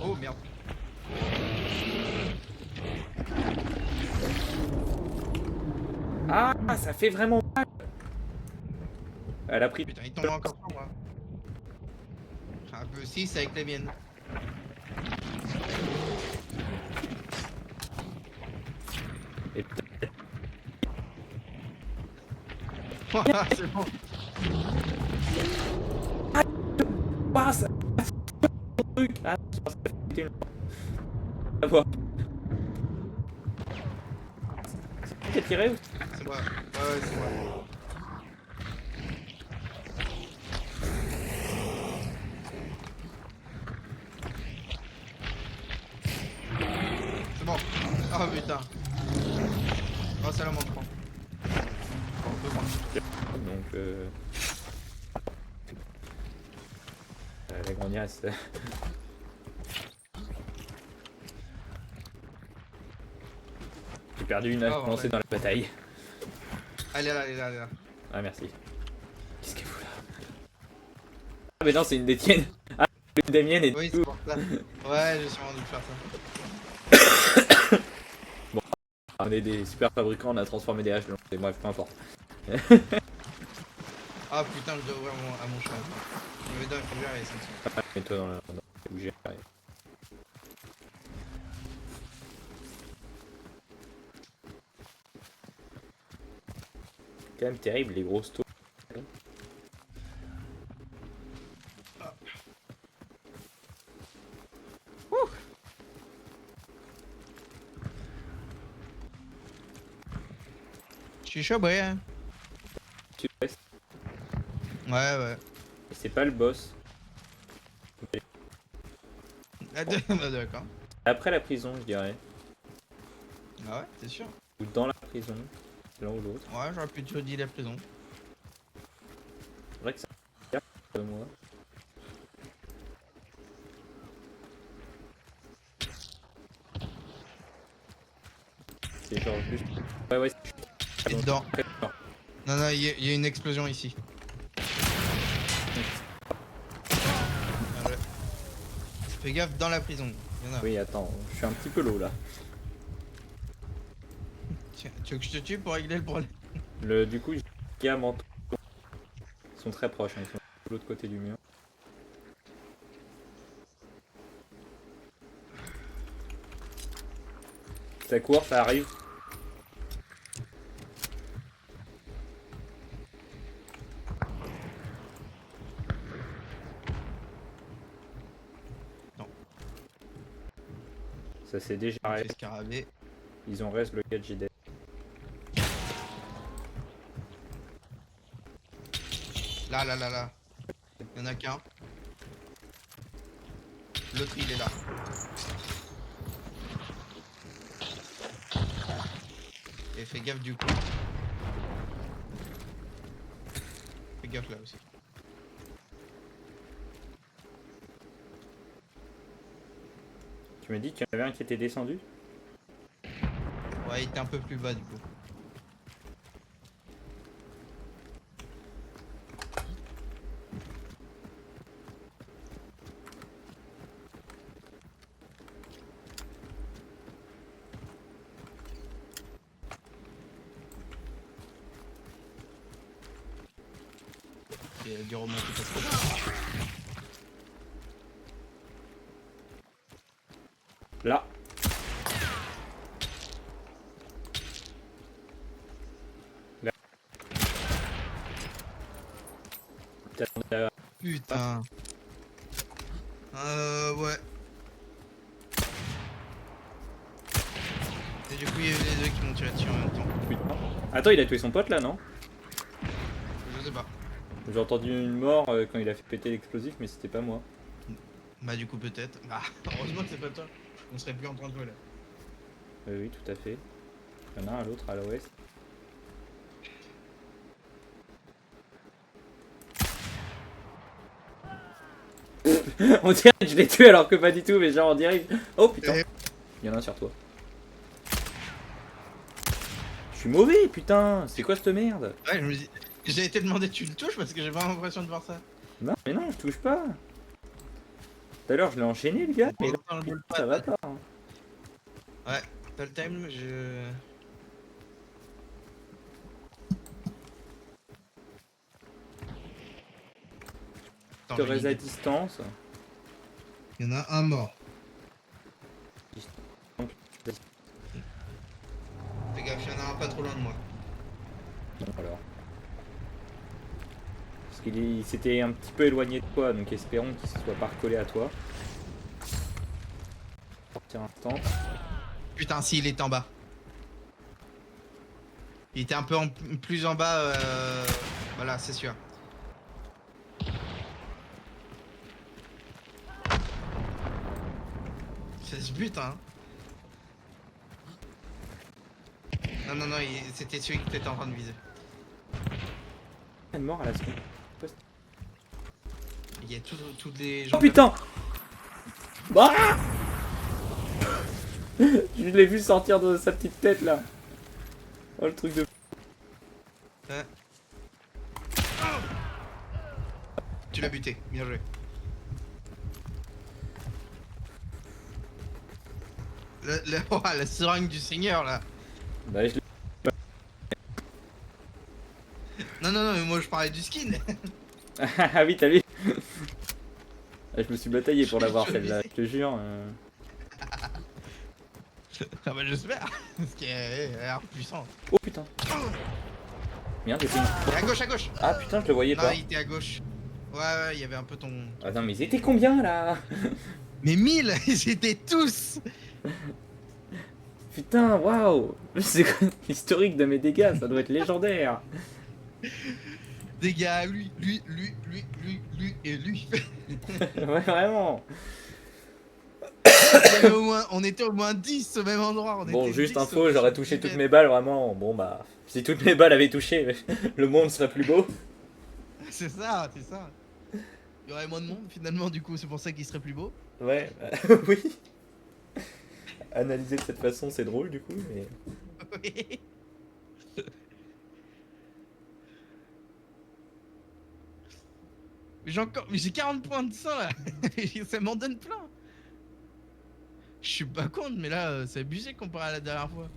Oh merde. Ah, ça fait vraiment mal! Elle a pris. Putain, il tombe encore sur moi. Un peu 6 avec les miennes. Et putain, Voilà, c'est bon. ah, ça truc! Ah, je pense que c'était une. À voir. C'est qui qui a tiré ou... C'est moi. Ouais, c'est moi. C'est bon. Oh putain. Oh, ça la montre. Bon, on peut prendre. Donc, la grognasse. J'ai perdu une hache Oh, lancée ouais. dans la bataille. Allez là, allez là, allez là. Ah, merci. Qu'est-ce qu'elle fout là? Ah, mais non, c'est une des tiennes. Ah, une des miennes et Oui, du c'est coup. pour ça. Ouais, j'ai sûrement dû faire ça. On est des super fabricants, on a transformé des haches de lancer. Bref, peu importe. Ah putain, je dois ouvrir à mon chemin. Je vais ouvrir les ascenseurs. Mets-toi dans la bougie. Quand même terrible les grosses tours. Je suis chaud, ouais. Hein. Tu restes. Ouais. Et c'est pas le boss. Ah, bah, d'accord. Après la prison, je dirais. Ah ouais, t'es sûr? Ou dans la prison. L'un ou l'autre. Ouais, j'aurais plutôt dit la prison. C'est vrai que ça de moi. C'est genre juste. Ouais, Et dedans. Non, il y a une explosion ici. Bien joué. Fais gaffe dans la prison. Il y en a. Oui, attends, je suis un petit peu low là. Tiens, tu veux que je te tue pour régler le problème? Du coup, Giga Manteau. Ils sont très proches, hein, ils sont de l'autre côté du mur. Ça court, ça arrive. Non. Ça s'est déjà On arrêté. fait scarabée. Ils ont reste le gadget. Là. Il y en a qu'un. L'autre il est là. Et fais gaffe du coup. Fais gaffe là aussi. Tu m'as dit qu'il y en avait un qui était descendu? Ouais, il était un peu plus bas du coup. Il a dû remonter parce que... Là. Là. T'attendais à- Putain. Ouais. Et du coup, il y a eu les deux qui m'ont tiré dessus en même temps. Putain. Attends, il a tué son pote là, non? Je sais pas. J'ai entendu une mort quand il a fait péter l'explosif, mais c'était pas moi. Bah, du coup, peut-être. Bah, heureusement que c'est pas toi. On serait plus en train de jouer là. Oui, tout à fait. Il y en a un à l'autre à l'ouest. On dirait que je l'ai tué alors que pas du tout, mais genre on dirait. Oh putain! Il y en a un sur toi. Je suis mauvais, putain! C'est quoi cette merde? Ouais, je me dis. J'ai été demandé tu le touches parce que j'ai pas l'impression de voir ça. Non, mais non, je touche pas! Tout à l'heure je l'ai enchaîné, le gars, mais là, Pourtant, le ball ça pad. va pas. Hein. Ouais, t'as le time, je. Je Attends, te j'ai reste à l'idée. distance. Il y en a un mort. Fais gaffe, il y en a un pas trop loin de moi. Bon, alors. Parce qu'il s'était un petit peu éloigné de toi, donc espérons qu'il se soit pas recollé à toi. Sortir instant. Putain, si, il est en bas. Il était un peu plus en bas. Voilà, c'est sûr. C'est ce but, hein. Non, c'était celui que t'étais en train de viser. Il est mort à la seconde. Il y a toutes les gens. Oh putain! Ah je l'ai vu sortir de sa petite tête là. Oh le truc de. Ouais. Tu l'as buté, bien joué. Oh, la seringue du seigneur là. Bah je l'ai. Non, non, non, mais moi je parlais du skin. Ah oui, t'as vu. Ah, je me suis bataillé pour l'avoir Je celle-là, visais. je te jure. Ah bah j'espère. Parce qu'elle a l'air puissante. Oh putain. Merde, j'ai fait une... Et à gauche, à gauche. Ah putain, je le voyais Non, pas. il était à gauche. Ouais, ouais, il y avait un peu ton. Ah non, mais ils étaient combien là? Mais 1000. Ils étaient tous. Putain, waouh. C'est quoi l'historique de mes dégâts? Ça doit être légendaire. Des gars, lui et lui. Ouais, vraiment. On était au moins 10 au même endroit. On Bon, était juste 10 info, j'aurais touché au- toutes mes balles, vraiment. Bon bah, si toutes mes balles avaient touché, le monde serait plus beau. C'est ça, c'est ça. Il y aurait moins de monde finalement, du coup, c'est pour ça qu'il serait plus beau. Ouais, oui. Analyser de cette façon, c'est drôle du coup, mais... Oui. Mais j'ai 40 points de sang là. Ça m'en donne plein. Je suis pas contre, mais là, c'est abusé comparé à la dernière fois.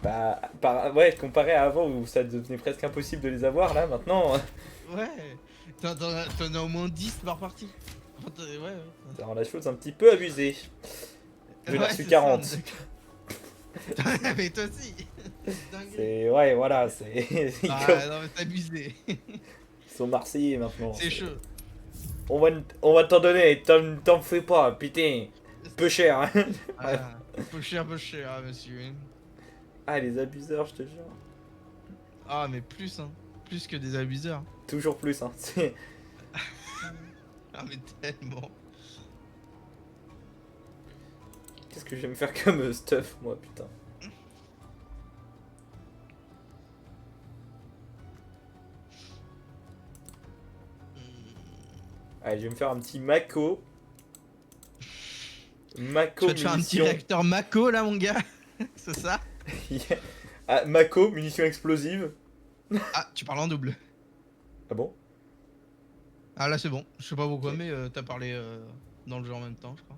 Bah, ouais, comparé à avant où ça devenait presque impossible de les avoir, là, maintenant, Ouais. T'en as au moins 10 par partie. Enfin, ouais, ouais. ça rend la chose un petit peu abusée. J'en ai Ouais, reçu c'est 40. ça, mais toi aussi. C'est dingue. C'est... Ouais, voilà, c'est... Ah non, mais c'est abusé. Ils sont marseillais maintenant. C'est chaud. On va t'en donner, t'en fais pas, putain. Peu cher, hein. Ah, peu cher, hein, monsieur. Ah, les abuseurs, je te jure. Ah, mais plus, hein. Plus que des abuseurs. Toujours plus, hein. Ah, mais tellement. Qu'est-ce que je vais me faire comme stuff, moi, putain. Allez, je vais me faire un petit Mako. Mako Tu vas te faire un petit munitions. réacteur Mako là, mon gars. C'est ça? Ah, Mako, munitions explosives. Ah, tu parles en double. Ah bon? Ah, là, c'est bon. Je sais pas pourquoi, Ok. mais t'as parlé dans le jeu en même temps, je crois.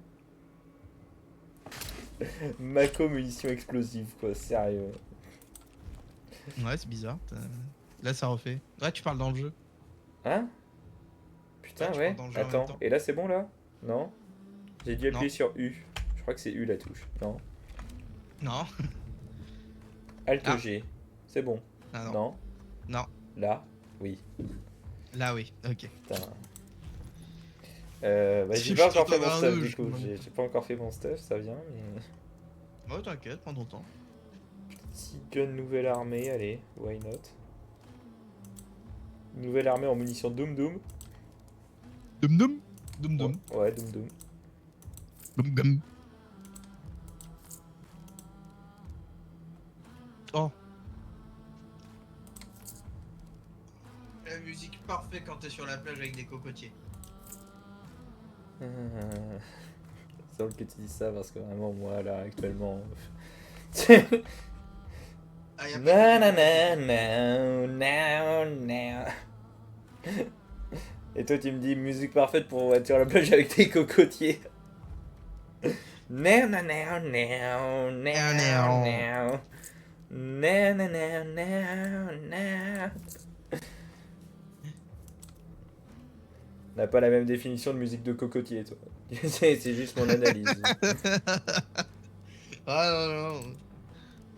Mako, munitions explosives, quoi, sérieux. Ouais, c'est bizarre. Là, ça refait. Ouais, tu parles dans le jeu. Hein? Putain, Ouais, tu ouais. parles dans le jeu en même Attends, temps. et là c'est bon là? Non? J'ai dû appuyer Non. sur U. Je crois que c'est U la touche. Non. Non. Alt Ah. G. C'est bon. Ah non. Non. Non. Là? Oui. Là, oui. Ok. Putain. Bah, j'ai Je pas suis encore fait dans mon un stuff nœud, du je coup. crois. J'ai pas encore fait mon stuff, ça vient, mais. Ouais, t'inquiète, prends ton temps. Si gun nouvelle armée, allez, why not? Nouvelle armée en munitions Doom Doom. Dum dum. Dum dum. Ouais, Doom Doom. Dum dum. Oh. La musique parfaite quand t'es sur la plage avec des cocotiers. C'est drôle que tu dis ça parce que vraiment, moi là, actuellement. Ah, y a Na pas na de- na na na na. Et toi tu me dis musique parfaite pour être sur la plage avec tes cocotiers. Na na na na na na na. Na na na na na. On n'a pas la même définition de musique de cocotier, toi. C'est juste mon analyse. Ah non, non.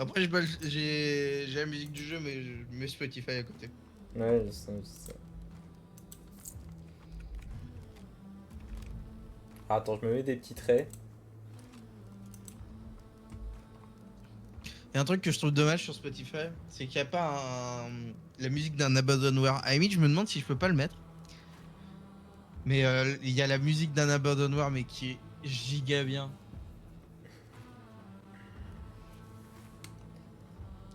Après, j'ai la musique du jeu, mais je mets Spotify à côté. Ouais, je sais, je sais. Ah, attends, je me mets des petits traits. Et un truc que je trouve dommage sur Spotify, c'est qu'il n'y a pas la musique d'un Abandonware. À la limite, je me demande si je peux pas le mettre. Mais il y a la musique d'un Abandonware, mais qui est giga bien.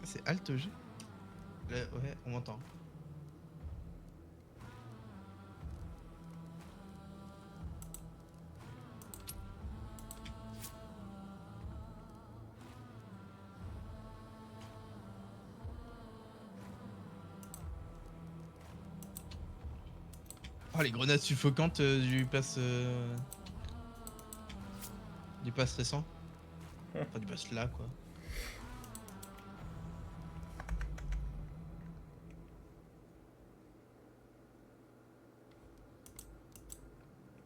C'est Alt G. Là, ouais, on m'entend. Oh, les grenades suffocantes du pass. Du pass récent. Enfin, du pass là, quoi.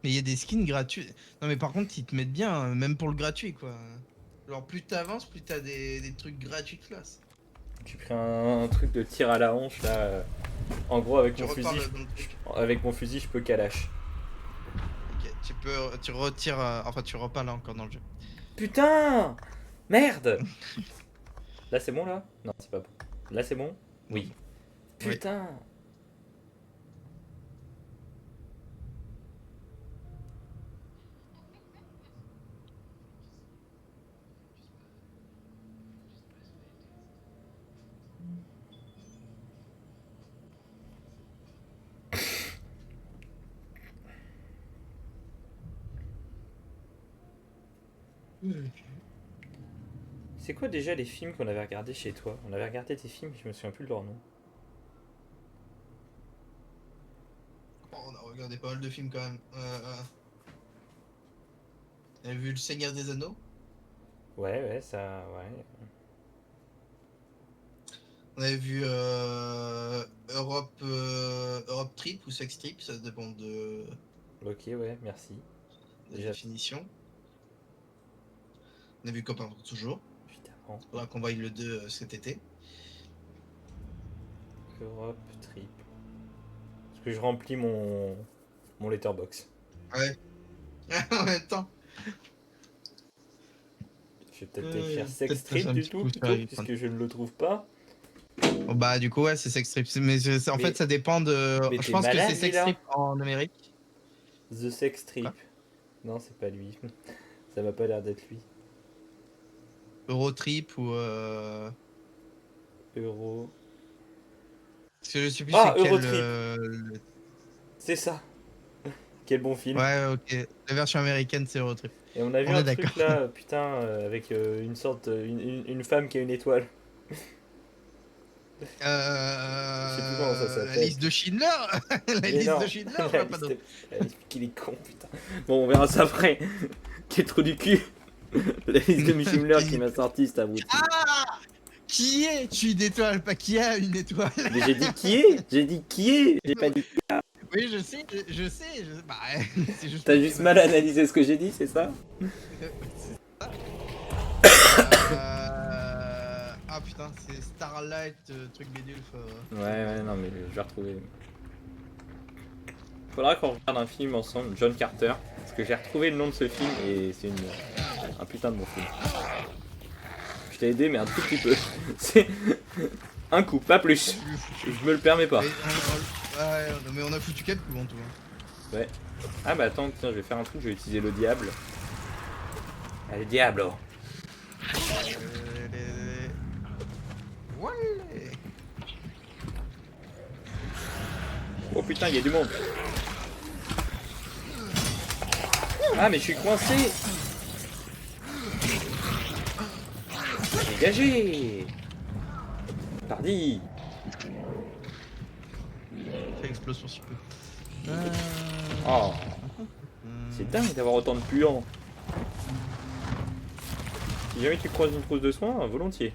payer des skins gratuits. Non mais par contre ils te mettent bien, même pour le gratuit quoi. Genre plus t'avances, plus t'as des trucs gratuits de classe. J'ai pris un truc de tir à la hanche là. En gros avec Tu mon fusil, reparles dans le truc. je peux calache. Ok, tu retires, enfin tu reparles encore dans le jeu. Putain! Merde! Là c'est bon là? Non c'est pas bon. Là c'est bon? Oui. Oui. Putain! C'est quoi déjà les films qu'on avait regardés chez toi? On avait regardé des films, je me souviens plus de leur nom. Oh, on a regardé pas mal de films quand même. T'as vu Le Seigneur des Anneaux? Ouais, ça. Ouais. On avait vu Europe Trip ou Sex Trip, ça dépend de Ok, ouais, merci. la Déjà, définition. On a vu Copain pour toujours. évidemment. Faudra qu'on voie le 2 cet été. Europe Trip. Parce que je remplis mon letterbox. Ouais. En même temps. Je vais peut-être écrire Sex Peut-être passer Trip un du petit tout, coup sur plutôt, les- puisque je ne le trouve pas. Oh, bah du coup ouais c'est Sex Trip. Mais en Mais- fait ça dépend de. mais Je t'es pense que malade, c'est Sex Villa. Trip en Amérique. The Sex Trip. Quoi Non, c'est pas lui. Ça m'a pas l'air d'être lui. Eurotrip ou Euro. parce que je sais plus Ah, c'est quel. Eurotrip. C'est ça. Quel bon film. Ouais ok. La version américaine c'est Eurotrip. Et on a vu On un est truc d'accord. là, putain, avec une sorte, une femme qui a une étoile. Je sais plus comment ça La s'appelle. liste de Schindler. La Mais liste non, de Schindler, je la vois pas liste, d'autre. la liste qu'il est con, putain. Bon, on verra ça après. Quel trou du cul. La liste de Schindler qui m'a sorti cet abruti. Ah, qui est tu une étoile, pas qui a une étoile. Mais j'ai dit qui est. J'ai dit qui est. J'ai pas dit. Oui, je sais, je sais. Bah, c'est juste. T'as pour juste que- mal analysé ce que j'ai dit, c'est ça? Ah putain, c'est Starlight, truc bidule. Ouais, non, mais je vais retrouver. Faudra qu'on regarde un film ensemble, John Carter. Parce que j'ai retrouvé le nom de ce film et c'est un putain de bon film. Je t'ai aidé, mais un tout petit peu. C'est un coup, pas plus. Je me le permets pas. Ouais, mais on a foutu 4 coups en tout. Ouais. Ah bah attends, tiens, je vais faire un truc, je vais utiliser le diable. Allez, diablo. Ouais. Oh putain, il y a du monde. Ah mais je suis coincé. Dégagé. Pardi. Fait explosion si peu. Oh, c'est dingue d'avoir autant de puants. Si jamais tu croises une trousse de soins, volontiers.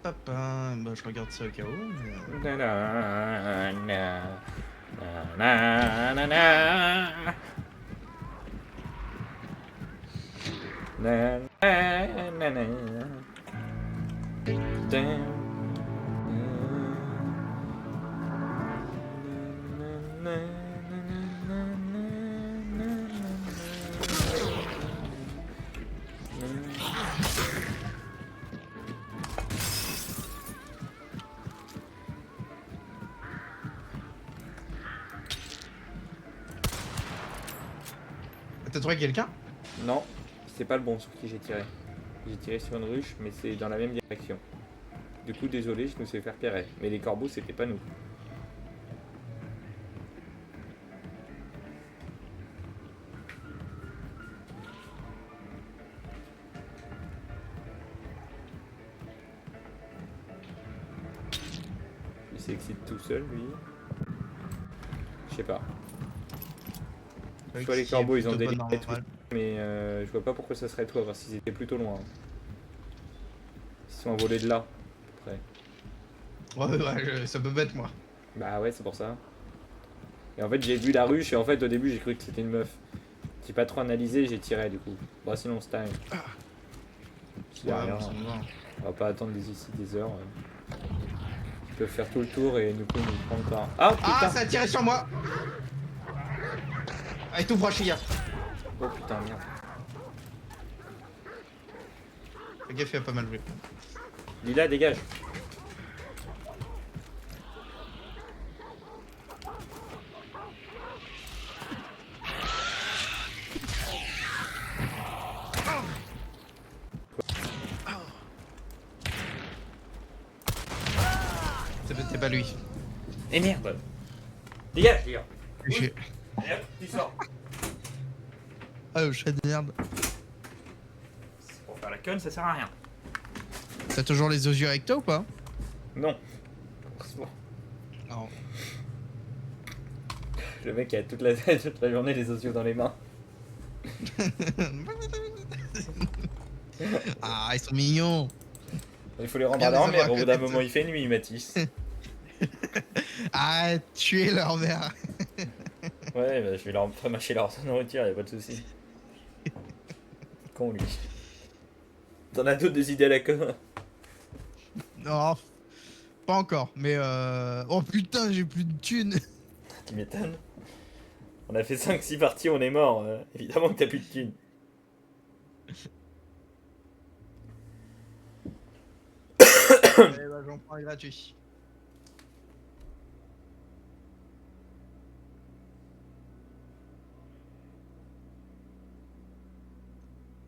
Papa. Bah, je regarde ça au cas où. Na, na, na, na, na, na. Na, na, na, na. Damn. T'as trouvé quelqu'un? Non, c'est pas le bon sur qui j'ai tiré. J'ai tiré sur une ruche, mais c'est dans la même direction. Du coup, désolé, je me suis fait repérer. Mais les corbeaux, c'était pas nous. Il s'excite tout seul, lui. Je sais pas. Soit les corbeaux, ils ont des lignes et tout, mais je vois pas pourquoi ça serait toi, parce qu'ils étaient plutôt loin. Ils sont envolés de là, à peu près. Ouais, ça peut être moi. Bah ouais, c'est pour ça. Et en fait, j'ai vu la ruche et en fait, au début, j'ai cru que c'était une meuf. J'ai pas trop analysé, j'ai tiré du coup. Bon, sinon, c'est time. Y a Ouais, rien. bon, ça me va. On va pas attendre ici des heures. Ils peuvent faire tout le tour et nous prendre par. Ah Ah, putain! ça a tiré sur moi. Allez, tout proche, gars. Oh putain, merde. Le gars fait pas mal joué. Lila, dégage! C'était pas lui. Et merde! Dégage, Lila! J'ai- Et hop, tu sors! Ah, le chat de merde. Pour faire la conne, ça sert à rien. T'as toujours les os yeux avec toi ou pas? Non. C'est bon. Non. Le mec a toute la journée les osios dans les mains. Ah, ils sont mignons. Il faut les rendre Bien à les leur mère, avoir au bout d'un connaître. moment il fait nuit, Mathis. Ah, tuer leur mère. Ouais, bah, je vais leur mâcher leur nourriture, y'a pas de soucis. Con lui. T'en as d'autres des idées à la con? Non, pas encore. Mais oh putain, j'ai plus de thunes. Tu m'étonnes. On a fait 5-6 parties, on est mort. Évidemment que t'as plus de thunes. Eh bah, j'en prends un gratuit.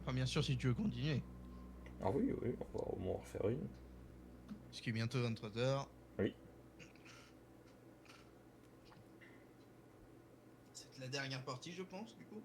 Enfin, bien sûr, si tu veux continuer. Ah oui, oui, on va au moins en refaire une. Parce qu'il est bientôt 23h. Oui. C'est la dernière partie, je pense, du coup.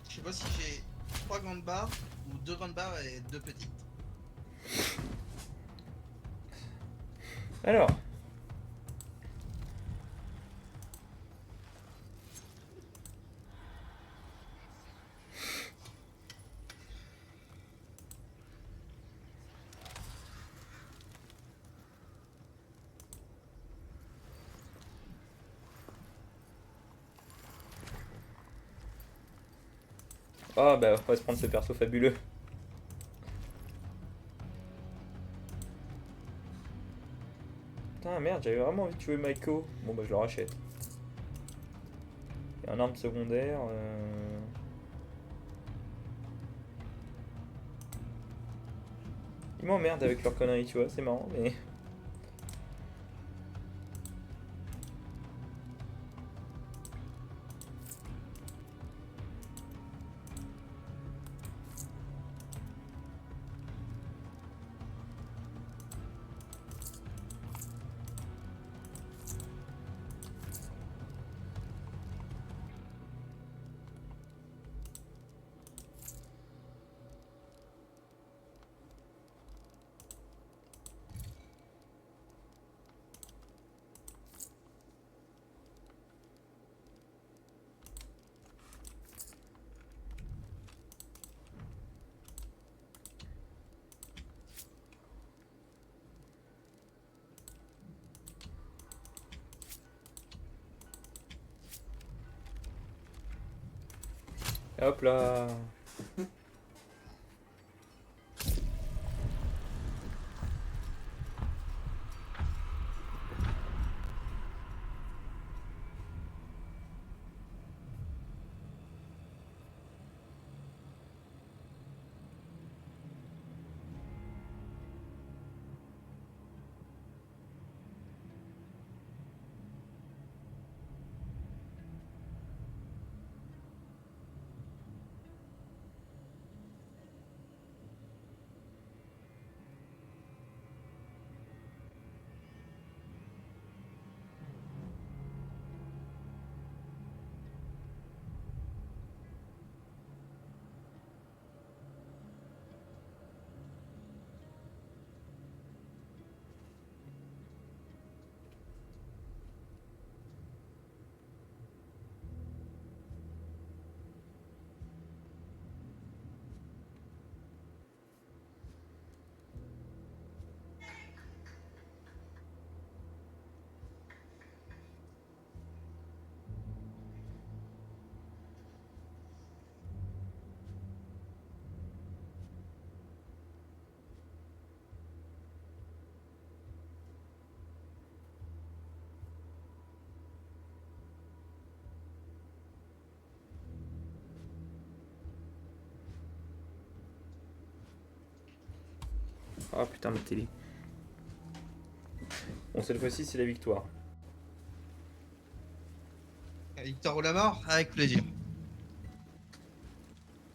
Je sais pas si j'ai 3 grandes barres ou 2 grandes barres et 2 petites. Alors. Ah bah on va se prendre ce perso fabuleux. Putain merde, j'avais vraiment envie de jouer Maiko. Bon bah je le rachète. Il y a un arme secondaire. Ils m'emmerdent avec leurs conneries, tu vois, c'est marrant mais. Hop là. Oh putain, ma télé. Bon, cette fois-ci, c'est la victoire. Victor ou la mort? Avec plaisir.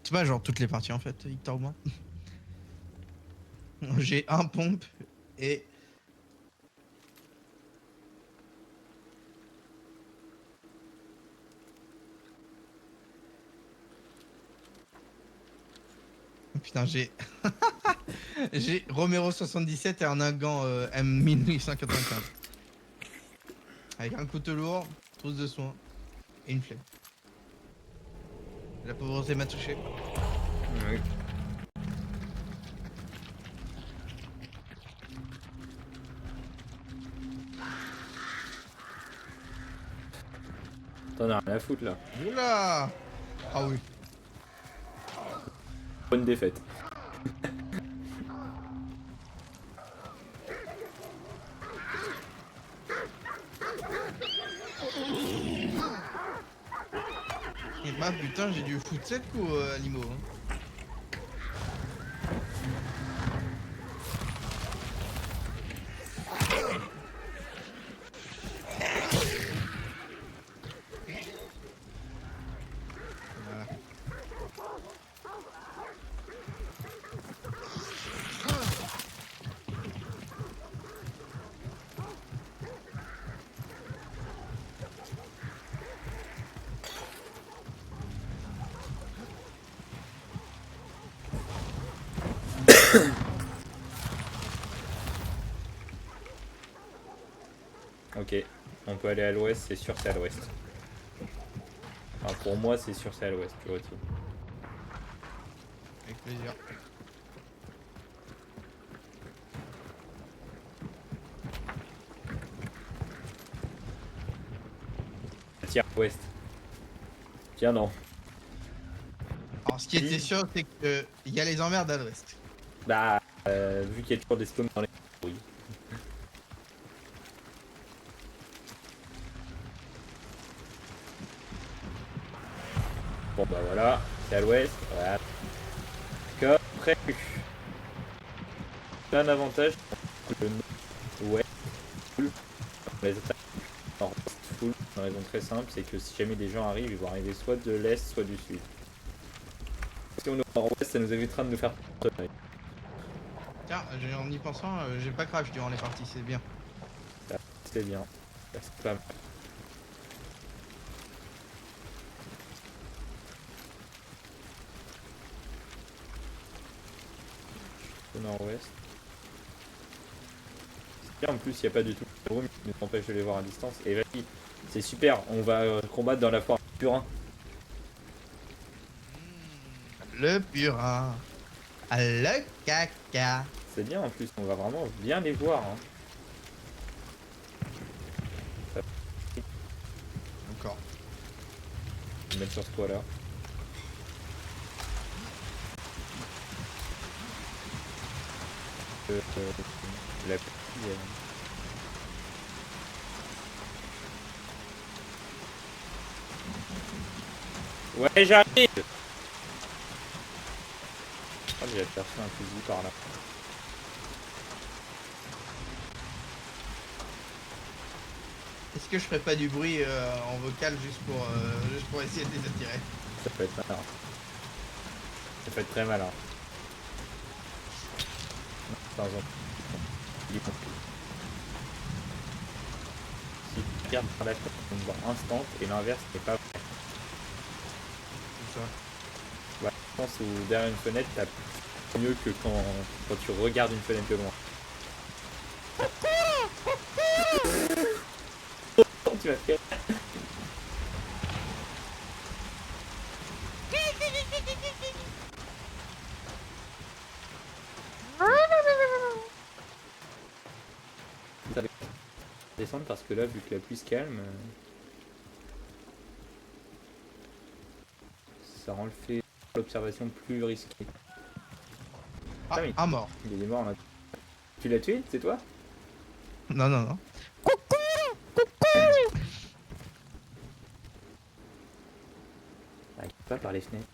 C'est pas genre toutes les parties en fait, Victor ou moi. J'ai un pompe et... Putain, j'ai... j'ai Romero 77 et un Ingan M1895. Avec un couteau lourd, trousse de soins et une flemme. La pauvreté m'a touché. Oui. T'en as rien à foutre là. Oula! Ah oui. Bonne défaite. Et bah putain, j'ai dû foutre 7 coups, Limo. Hein. Voilà. Ok, on peut aller à l'ouest, c'est sûr c'est à l'ouest. Enfin, pour moi c'est sûr c'est à l'ouest, tu vois tout. Avec plaisir. Tiens, ouest. Tiens non. Alors ce qui était sûr, c'est que il y a les emmerdes à l'ouest. Bah, vu qu'il y a toujours des spawns dans les... Oui. Bon bah voilà, c'est à l'ouest. Voilà. Comme prévu. Un avantage, le nord-ouest full, les attaques nord-ouest full, une raison très simple, c'est que si jamais des gens arrivent, ils vont arriver soit de l'est, soit du sud. Si on est au nord-ouest, ça nous évitera de nous faire tonner. Tiens, en y pensant, j'ai pas crash durant les parties, c'est bien. C'est bien. C'est pas mal. Au nord-ouest. C'est bien, en plus, il n'y a pas du tout de room qui nous empêche de les voir à distance. Et vas-y, c'est super, on va combattre dans la foire Purin. Le purin. Le caca. C'est bien en plus, on va vraiment bien les voir. Hein. Encore. Je vais mettre sur ce toit là. La petite, Ouais, j'arrive. Ah, j'ai aperçu un fusil par là. Est-ce que je ferais pas du bruit en vocal juste pour essayer de les attirer? Ça peut être malin. Ça peut être très malin. Par exemple, il est compris. Si tu regardes par la fenêtre, on voit instant et l'inverse n'est pas vrai. C'est ça. Ouais, je pense que derrière une fenêtre, t'as mieux que quand tu regardes une fenêtre de loin. Tu vas faire. Ça va descendre parce que là, vu que la pluie se calme, ça rend le fait l'observation plus risquée. Ah, Ah oui. un mort. Il est mort là. Tu l'as tué, c'est toi? Non, non, non. Ah, pas par les fenêtres.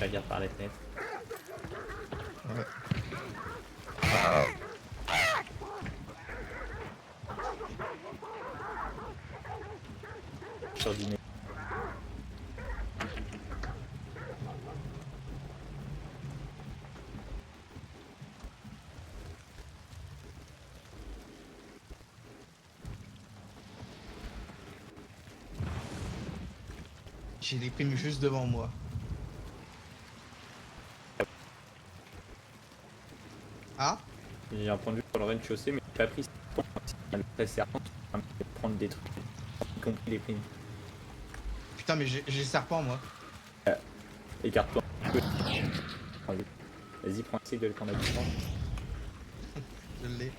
Regarde par les fenêtres. Ouais. Sur du nez. J'ai les primes juste devant moi. Ah? J'ai un point de vue sur le rez-de-chaussée, mais j'ai pas pris le très serpent qui permet de prendre des trucs, y compris les primes. Putain, mais j'ai le serpent moi. Écarte-toi un peu. Vas-y, prends essaye de le prendre à distance. Je l'ai.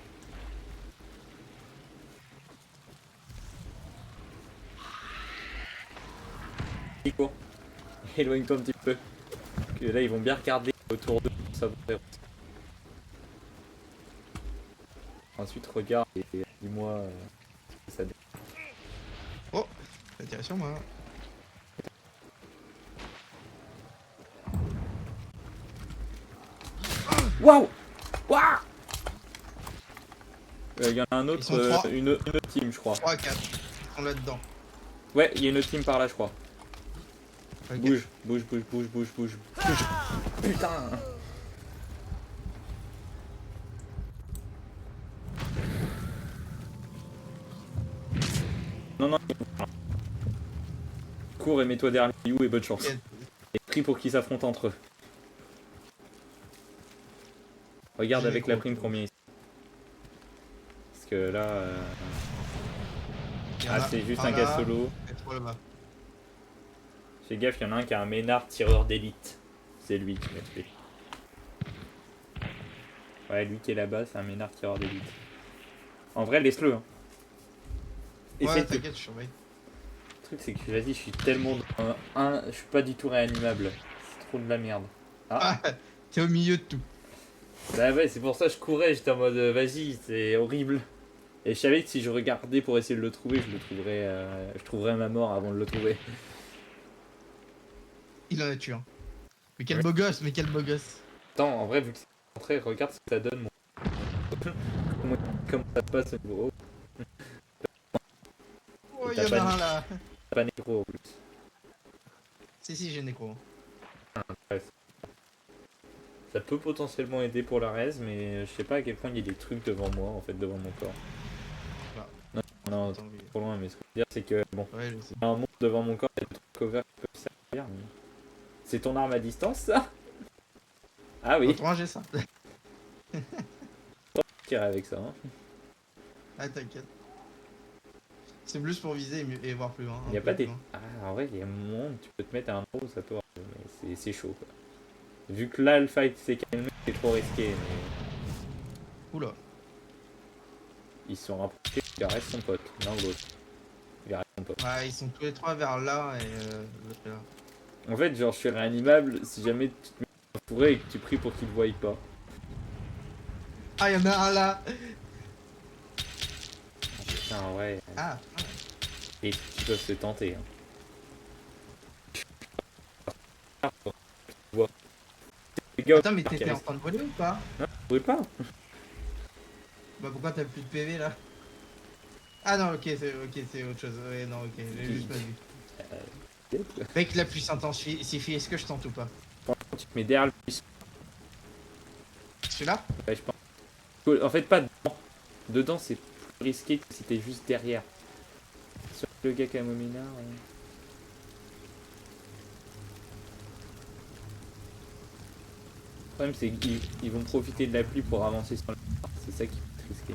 Il court. Éloigne-toi un petit peu. Que là, ils vont bien regarder autour d'eux. Ça va. Ensuite, regarde et dis-moi si ça. Oh! T'as tiré sur moi. Waouh! Waouh! Il y en a un Ils autre, sont trois. une autre team, je crois. 3 à 4. Ils sont là-dedans. Ouais, il y a une autre team par là, je crois. Ok. Bouge, bouge, bouge, bouge, bouge, bouge. Bouge. Putain! Non, non. Cours et mets-toi derrière Liu et bonne chance. Ok. Et prie pour qu'ils s'affrontent entre eux. Regarde J'ai avec les la gros prime coups. combien ils sont. Parce que là... Il y en Ah, a c'est juste un un là, gars solo. et 3 là-bas. Fais gaffe, il y en a un qui a un ménard tireur d'élite. C'est lui qui m'a tué. Ouais, lui qui est là-bas, c'est un ménard tireur d'élite. En vrai, laisse-le. Hein. Ouais, Essaye de- t'inquiète, je surveille. Le truc, c'est que vas-y, je suis tellement dans un... Je suis pas du tout réanimable. C'est trop de la merde. Ah, Ah, t'es au milieu de tout. bah ouais, c'est pour ça que je courais. J'étais en mode, vas-y, c'est horrible. Et je savais que si je regardais pour essayer de le trouver, je le trouverais... je trouverais ma mort avant de le trouver. Il en a tué un. Mais quel Ouais. beau gosse, mais quel beau gosse. Attends, en vrai, vu que c'est rentré, regarde ce que ça donne. Mon... comment ça se passe au niveau. Oh, Et il y t'as en pas a dit- un là. Pas nécro en plus. Si, j'ai Nécro. Bref. Ça peut potentiellement aider pour la res, mais je sais pas à quel point il y a des trucs devant moi, en fait, devant mon corps. Voilà. Non, non, Attends, oui. c'est trop loin, mais ce que je veux dire, c'est que, bon, Ouais, je sais. il y a un monde devant mon corps, il y a des trucs couverts qui peuvent servir, mais... C'est ton arme à distance, ça? Ah oui, Autrement, j'ai ça. tirer avec ça, hein. Ah, t'inquiète. C'est plus pour viser et voir plus loin. Il y a un pas peu des... plus loin. Ah, en vrai, il y a un moment où tu peux te mettre à un endroit où ça peut... Mais c'est chaud, quoi. Vu que là, le fight s'est calmé, c'est trop risqué, mais... Oula. Ils se sont rapprochés, il reste son pote, l'un ou l'autre. Il reste son pote. Ouais, ils sont tous les trois vers là et l'autre est là. En fait, genre, je suis réanimable si jamais tu te mets dans un fourré et que tu pries pour qu'il ne voie pas. Ah, il y en a un là. Putain, ouais. Ah, ah. Et ils peuvent se tenter. Hein. Tu vois. Les gars, Attends, mais t'étais en train de voler ou pas? vous pouvez pas. Bah, pourquoi t'as plus de PV là? Ah non, ok, c'est autre chose. Ouais, non, ok, j'ai juste pas vu. Avec la puce intensifie, est-ce que je tente ou pas? Franchement, tu te mets derrière le buisson. Celui-là? Ouais, je pense. En fait, pas dedans. Dedans, c'est plus risqué que si t'es juste derrière. Sur le gars qui a Mominard. Le problème, c'est qu'ils vont profiter de la pluie pour avancer sur le. C'est ça qui peut être risqué.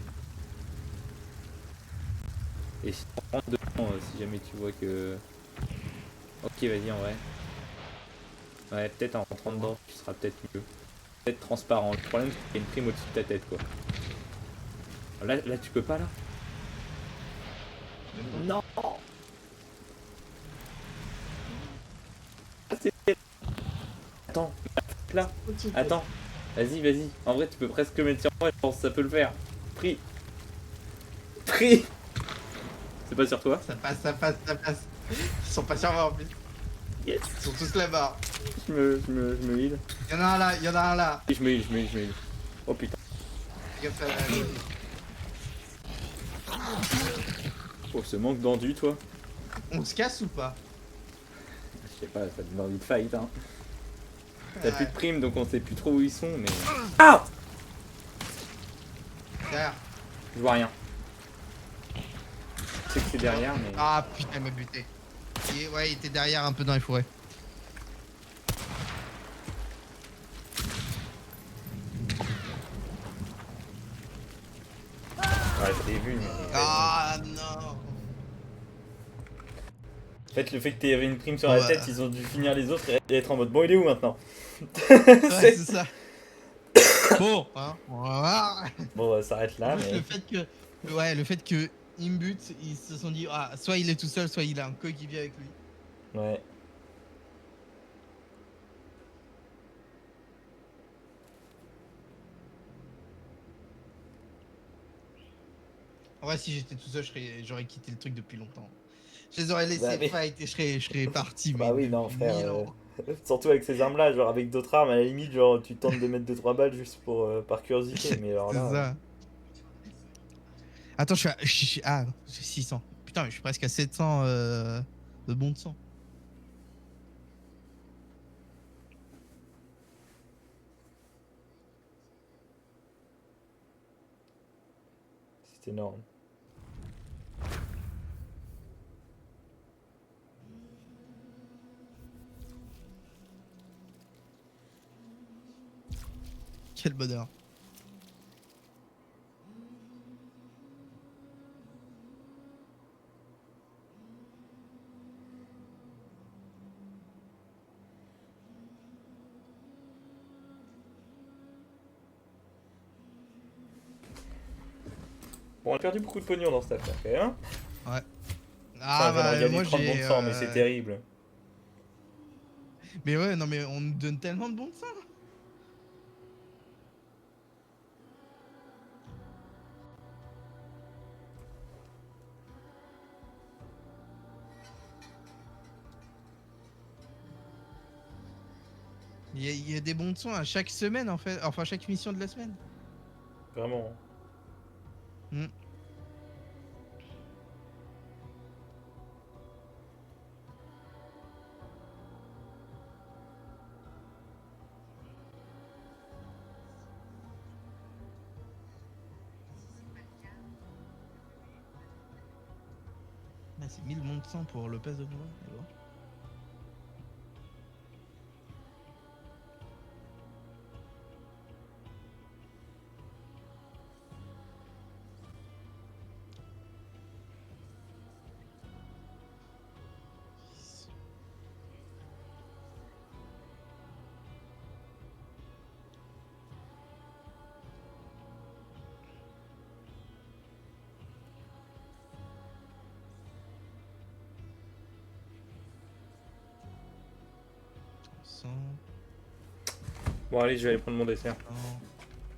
Et si tu rentres dedans, si jamais tu vois que. Ok, vas-y, en vrai. Ouais, peut-être en rentrant dedans, tu seras peut-être mieux. Peut-être transparent. Le problème, c'est qu'il y a une prime au-dessus de ta tête, quoi. Là, tu peux pas, là? Non! Attends, là. Attends. Vas-y, vas-y. En vrai, tu peux presque le mettre sur moi, je pense que ça peut le faire. Pris. Pris. C'est pas sur toi? Ça passe, ça passe, ça passe. Ils sont pas sur moi en plus. Yes. Ils sont tous là-bas. Je me heal. Il y en a un là, il y en a un là. Et je me heal. Oh putain. Fais gaffe à la- Oh, ce manque d'endu, toi. On se casse ou pas? Je sais pas, ça donne envie de fight, hein. T'as Ouais. plus de primes, donc on sait plus trop où ils sont, mais... Ah! Derrière. Je vois rien. Je sais que c'est derrière, mais... Ah putain, il m'a buté. Ouais, il était derrière un peu dans les forêts. Ouais, je l'ai vu, mais... Ah non. En fait, le fait que t'aies une prime sur la Ouais. tête, ils ont dû finir les autres et être en mode bon, il est où maintenant? Ouais, c'est ça. Bon, hein, on va voir. Bon, ça s'arrête là, Juste mais. le fait que, ouais, le fait que il me bute, ils se sont dit, ah, soit il est tout seul, soit il a un coéquipier avec lui. Ouais. En vrai, si j'étais tout seul, j'aurais quitté le truc depuis longtemps. Je les aurais laissés Bah, mais- fight et je serais parti. Bah mais oui, non, depuis frère. 1000 ans. Surtout avec ces armes-là, genre avec d'autres armes, à la limite, genre tu tentes de mettre 2-3 balles juste pour par curiosité, mais alors C'est là. ça. Attends, ah, j'ai 600. Putain, mais je suis presque à 700 de bon de sang. C'est énorme. Quel bonheur. Bon, on a perdu beaucoup de pognon dans cette affaire, quand même. Ouais. Enfin, Ah j'aimerais bah gagner moi 30 bons j'ai. de sang, mais c'est terrible. Mais ouais, non mais on nous donne tellement de bon de sang. Il y a des bons de sang à chaque semaine en fait, enfin chaque mission de la semaine. Vraiment. Hmm. Ah, c'est 1000 bons de sang pour Lopez de Nova. D'accord. Bon, allez, je vais aller prendre mon dessert.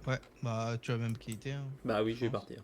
Ouais, bah tu as même quitté. Hein. Bah oui, je vais pense. partir.